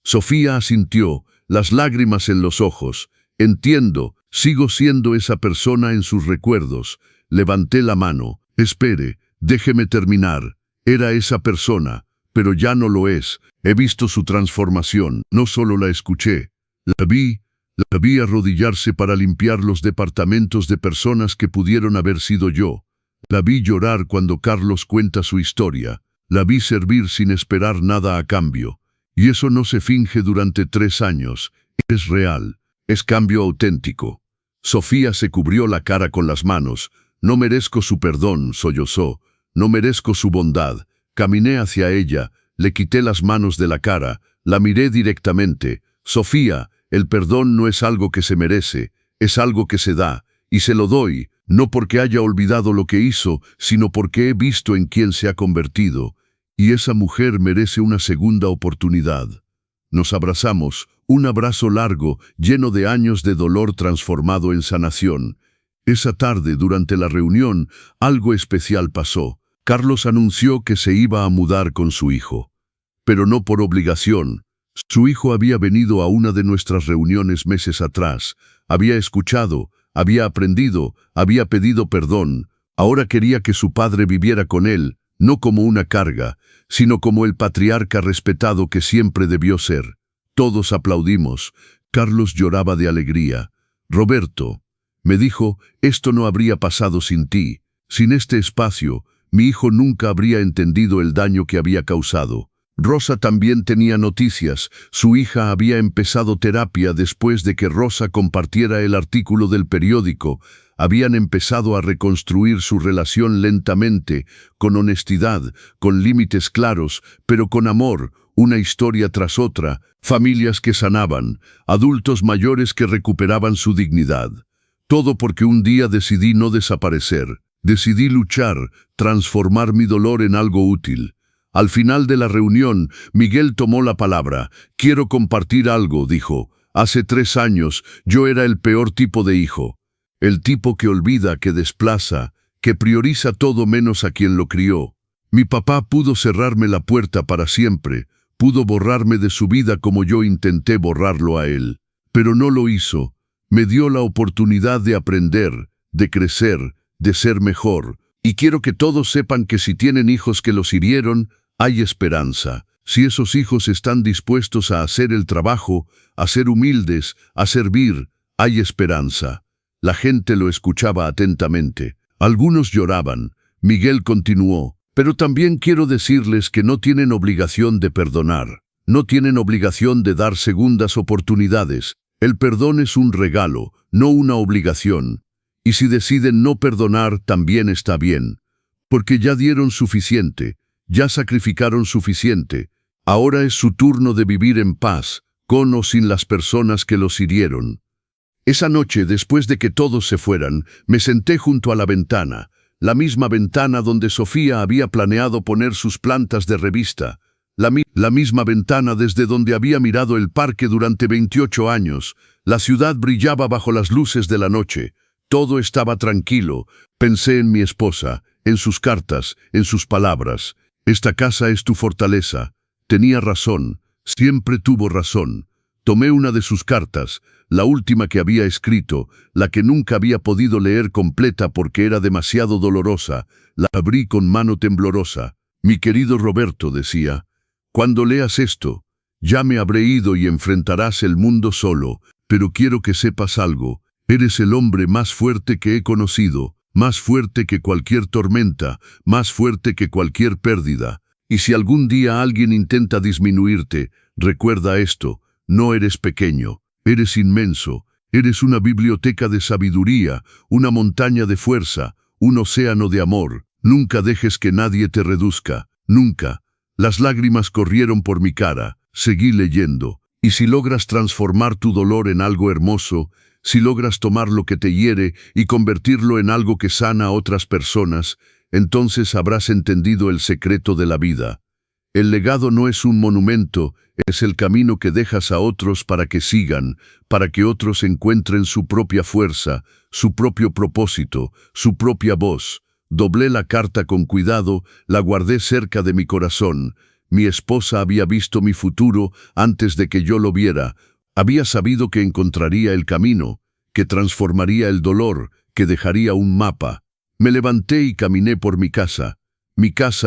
Sofía asintió, las lágrimas en los ojos. Entiendo, sigo siendo esa persona en sus recuerdos. Levanté la mano. Espere, déjeme terminar. Era esa persona. Pero ya no lo es. He visto su transformación. No solo la escuché. La vi arrodillarse para limpiar los departamentos de personas que pudieron haber sido yo. La vi llorar cuando Carlos cuenta su historia. La vi servir sin esperar nada a cambio. Y eso no se finge durante 3 años. Es real. Es cambio auténtico. Sofía se cubrió la cara con las manos. No merezco su perdón, sollozó. No merezco su bondad. Caminé hacia ella, le quité las manos de la cara, la miré directamente. Sofía, el perdón no es algo que se merece, Es algo que se da, y se lo doy, no porque haya olvidado lo que hizo, sino porque he visto en quién se ha convertido, y esa mujer merece una segunda oportunidad. Nos abrazamos, un abrazo largo, lleno de años de dolor transformado en sanación. Esa tarde, durante la reunión, algo especial pasó. Carlos anunció que se iba a mudar con su hijo. Pero no por obligación. Su hijo había venido a una de nuestras reuniones meses atrás. Había escuchado, había aprendido, había pedido perdón. Ahora quería que su padre viviera con él, no como una carga, sino como el patriarca respetado que siempre debió ser. Todos aplaudimos. Carlos lloraba de alegría. Roberto, me dijo, esto no habría pasado sin ti. Sin este espacio, mi hijo nunca habría entendido el daño que había causado. Rosa también tenía noticias. Su hija había empezado terapia después de que Rosa compartiera el artículo del periódico. Habían empezado a reconstruir su relación lentamente, con honestidad, con límites claros, pero con amor, una historia tras otra, familias que sanaban, adultos mayores que recuperaban su dignidad. Todo porque un día decidí no desaparecer. Decidí luchar, transformar mi dolor en algo útil. Al final de la reunión, Miguel tomó la palabra. Quiero compartir algo, dijo. Hace 3 años, yo era el peor tipo de hijo. El tipo que olvida, que desplaza, que prioriza todo menos a quien lo crió. Mi papá pudo cerrarme la puerta para siempre, pudo borrarme de su vida como yo intenté borrarlo a él. Pero no lo hizo. Me dio la oportunidad de aprender, de crecer, de ser mejor. Y quiero que todos sepan que si tienen hijos que los hirieron, hay esperanza. Si esos hijos están dispuestos a hacer el trabajo, a ser humildes, a servir, hay esperanza. La gente lo escuchaba atentamente. Algunos lloraban. Miguel continuó. Pero también quiero decirles que no tienen obligación de perdonar. No tienen obligación de dar segundas oportunidades. El perdón es un regalo, no una obligación. Y si deciden no perdonar, también está bien. Porque ya dieron suficiente, ya sacrificaron suficiente. Ahora es su turno de vivir en paz, con o sin las personas que los hirieron. Esa noche, después de que todos se fueran, me senté junto a la ventana, la misma ventana donde Sofía había planeado poner sus plantas de revista, la misma ventana desde donde había mirado el parque durante 28 años. La ciudad brillaba bajo las luces de la noche. Todo estaba tranquilo. Pensé en mi esposa, en sus cartas, en sus palabras. Esta casa es tu fortaleza. Tenía razón, siempre tuvo razón. Tomé una de sus cartas, la última que había escrito, la que nunca había podido leer completa porque era demasiado dolorosa. La abrí con mano temblorosa. Mi querido Roberto, decía, cuando leas esto, ya me habré ido y enfrentarás el mundo solo, pero quiero que sepas algo. Eres el hombre más fuerte que he conocido, más fuerte que cualquier tormenta, más fuerte que cualquier pérdida. Y si algún día alguien intenta disminuirte, recuerda esto, no eres pequeño, eres inmenso, eres una biblioteca de sabiduría, una montaña de fuerza, un océano de amor. Nunca dejes que nadie te reduzca, nunca. Las lágrimas corrieron por mi cara, seguí leyendo. Y si logras transformar tu dolor en algo hermoso, si logras tomar lo que te hiere y convertirlo en algo que sana a otras personas, entonces habrás entendido el secreto de la vida. El legado no es un monumento, es el camino que dejas a otros para que sigan, para que otros encuentren su propia fuerza, su propio propósito, su propia voz. Doblé la carta con cuidado, la guardé cerca de mi corazón. Mi esposa había visto mi futuro antes de que yo lo viera. Había sabido que encontraría el camino, que transformaría el dolor, que dejaría un mapa. Me levanté y caminé por mi casa,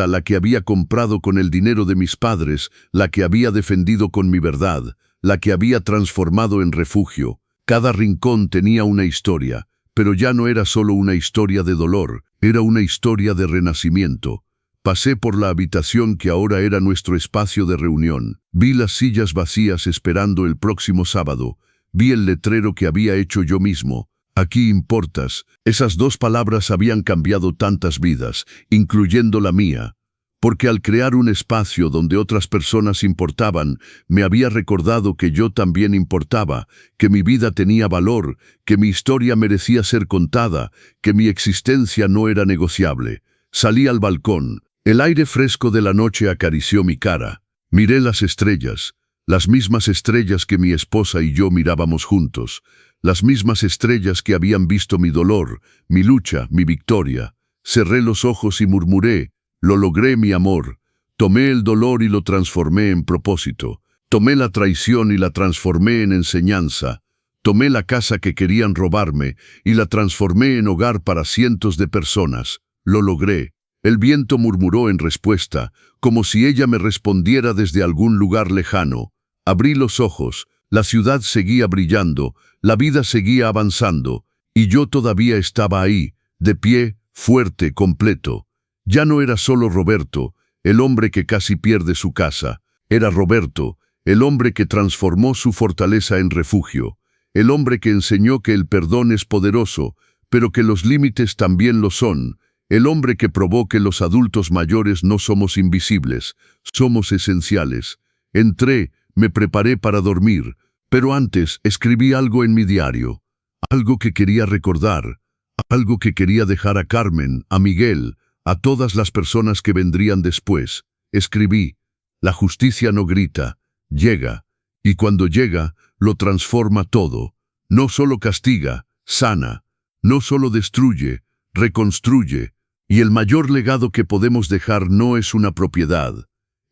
la que había comprado con el dinero de mis padres, la que había defendido con mi verdad, la que había transformado en refugio. Cada rincón tenía una historia, pero ya no era solo una historia de dolor, era una historia de renacimiento. Pasé por la habitación que ahora era nuestro espacio de reunión. Vi las sillas vacías esperando el próximo sábado. Vi el letrero que había hecho yo mismo. Aquí importas. Esas 2 palabras habían cambiado tantas vidas, incluyendo la mía. porque al crear un espacio donde otras personas importaban, me había recordado que yo también importaba, que mi vida tenía valor, que mi historia merecía ser contada, que mi existencia no era negociable. Salí al balcón. El aire fresco de la noche acarició mi cara. Miré las mismas estrellas que mi esposa y yo mirábamos juntos, las mismas estrellas que habían visto mi dolor, mi lucha, mi victoria. Cerré los ojos y murmuré: lo logré, mi amor. Tomé el dolor y lo transformé en propósito. Tomé la traición y la transformé en enseñanza. Tomé la casa que querían robarme y la transformé en hogar para cientos de personas. Lo logré. El viento murmuró en respuesta, como si ella me respondiera desde algún lugar lejano. Abrí los ojos, la ciudad seguía brillando, la vida seguía avanzando, y yo todavía estaba ahí, de pie, fuerte, completo. Ya no era solo Roberto, el hombre que casi pierde su casa. Era Roberto, el hombre que transformó su fortaleza en refugio, el hombre que enseñó que el perdón es poderoso, pero que los límites también lo son, el hombre que probó que los adultos mayores no somos invisibles, somos esenciales. Entré, me preparé para dormir, pero antes escribí algo en mi diario, algo que quería recordar, algo que quería dejar a Carmen, a Miguel, a todas las personas que vendrían después. Escribí: la justicia no grita, llega, y cuando llega, lo transforma todo. No solo castiga, sana, no solo destruye, reconstruye, y el mayor legado que podemos dejar no es una propiedad,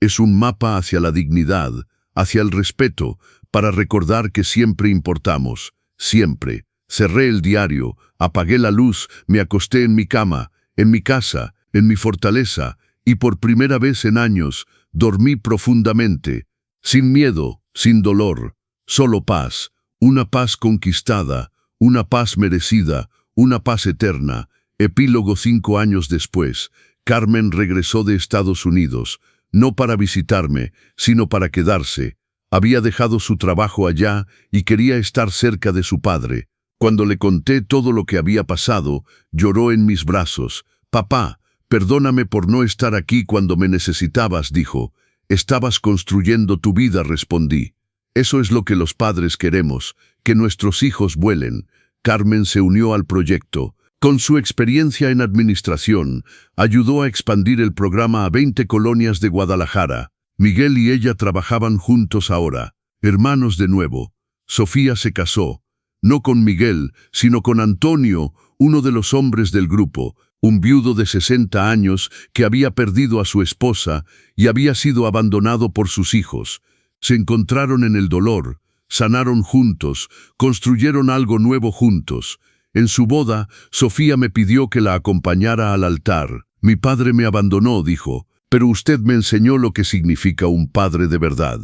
es un mapa hacia la dignidad, hacia el respeto, para recordar que siempre importamos, siempre. Cerré el diario, apagué la luz, me acosté en mi cama, en mi casa, en mi fortaleza, y por primera vez en años, dormí profundamente, sin miedo, sin dolor, solo paz, una paz conquistada, una paz merecida, una paz eterna. Epílogo. 5 años después, Carmen regresó de Estados Unidos, no para visitarme, sino para quedarse. Había dejado su trabajo allá y quería estar cerca de su padre. Cuando le conté todo lo que había pasado, lloró en mis brazos. «Papá, perdóname por no estar aquí cuando me necesitabas», dijo. «Estabas construyendo tu vida», respondí. «Eso es lo que los padres queremos, que nuestros hijos vuelen». Carmen se unió al proyecto. Con su experiencia en administración, ayudó a expandir el programa a 20 colonias de Guadalajara. Miguel y ella trabajaban juntos ahora, hermanos de nuevo. Sofía se casó, no con Miguel, sino con Antonio, uno de los hombres del grupo, un viudo de 60 años que había perdido a su esposa y había sido abandonado por sus hijos. Se encontraron en el dolor, sanaron juntos, construyeron algo nuevo juntos. En su boda, Sofía me pidió que la acompañara al altar. «Mi padre me abandonó», dijo, «pero usted me enseñó lo que significa un padre de verdad.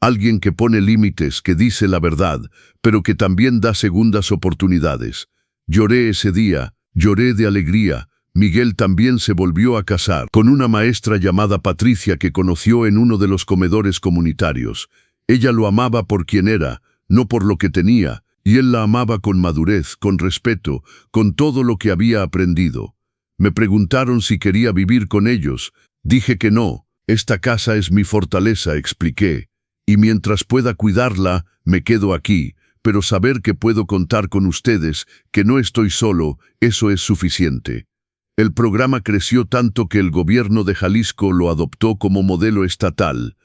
Alguien que pone límites, que dice la verdad, pero que también da segundas oportunidades». Lloré ese día, lloré de alegría. Miguel también se volvió a casar con una maestra llamada Patricia que conoció en uno de los comedores comunitarios. Ella lo amaba por quien era, no por lo que tenía, y él la amaba con madurez, con respeto, con todo lo que había aprendido. Me preguntaron si quería vivir con ellos. Dije que no. «Esta casa es mi fortaleza», expliqué, «y mientras pueda cuidarla, me quedo aquí, pero saber que puedo contar con ustedes, que no estoy solo, eso es suficiente». El programa creció tanto que el gobierno de Jalisco lo adoptó como modelo estatal.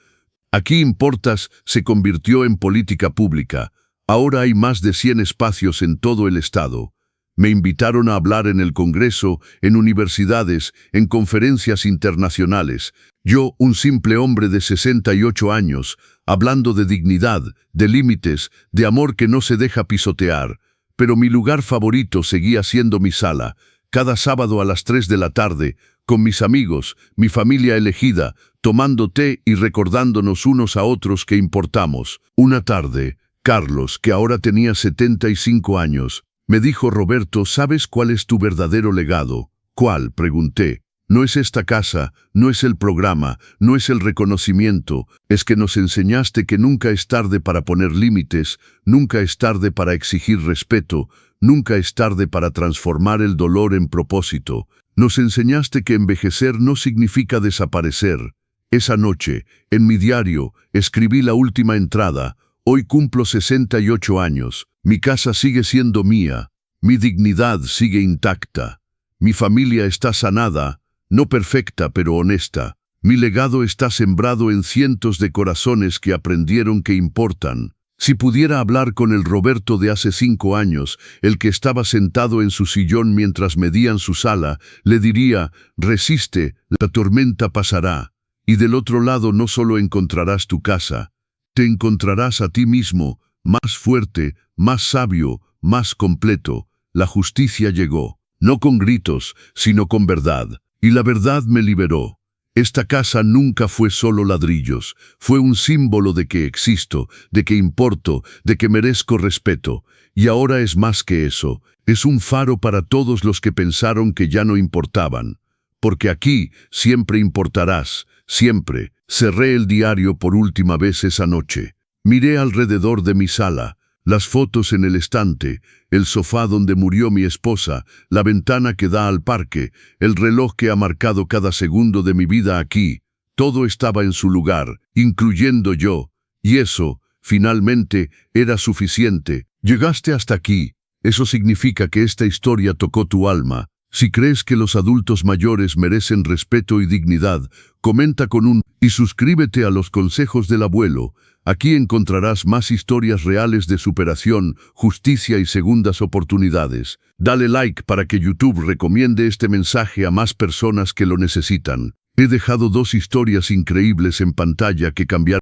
Aquí Importas se convirtió en política pública. Ahora hay más de 100 espacios en todo el estado. Me invitaron a hablar en el Congreso, en universidades, en conferencias internacionales. Yo, un simple hombre de 68 años, hablando de dignidad, de límites, de amor que no se deja pisotear. Pero mi lugar favorito seguía siendo mi sala, cada sábado a las 3 de la tarde, con mis amigos, mi familia elegida, tomando té y recordándonos unos a otros que importamos. Una tarde, Carlos, que ahora tenía 75 años, me dijo: «Roberto, ¿sabes cuál es tu verdadero legado?» «¿Cuál?», pregunté. «No es esta casa, no es el programa, no es el reconocimiento, es que nos enseñaste que nunca es tarde para poner límites, nunca es tarde para exigir respeto, nunca es tarde para transformar el dolor en propósito, Nos enseñaste que envejecer no significa desaparecer. Esa noche, en mi diario, escribí la última entrada. Hoy cumplo 68 años. Mi casa sigue siendo mía. Mi dignidad sigue intacta. Mi familia está sanada, no perfecta pero honesta. Mi legado está sembrado en cientos de corazones que aprendieron que importan. Si pudiera hablar con el Roberto de hace 5 años, el que estaba sentado en su sillón mientras medían su sala, le diría: resiste, la tormenta pasará. Y del otro lado no solo encontrarás tu casa, te encontrarás a ti mismo, más fuerte, más sabio, más completo. La justicia llegó, no con gritos, sino con verdad. Y la verdad me liberó. Esta casa nunca fue solo ladrillos, fue un símbolo de que existo, de que importo, de que merezco respeto. Y ahora es más que eso, es un faro para todos los que pensaron que ya no importaban. Porque aquí siempre importarás, siempre. Cerré el diario por última vez esa noche. Miré alrededor de mi sala, las fotos en el estante, el sofá donde murió mi esposa, la ventana que da al parque, el reloj que ha marcado cada segundo de mi vida aquí. Todo estaba en su lugar, incluyendo yo. Y eso, finalmente, era suficiente. Llegaste hasta aquí. Eso significa que esta historia tocó tu alma. Si crees que los adultos mayores merecen respeto y dignidad, comenta con un y suscríbete a los consejos del abuelo. Aquí encontrarás más historias reales de superación, justicia y segundas oportunidades. Dale like para que YouTube recomiende este mensaje a más personas que lo necesitan. He dejado 2 historias increíbles en pantalla que cambiaron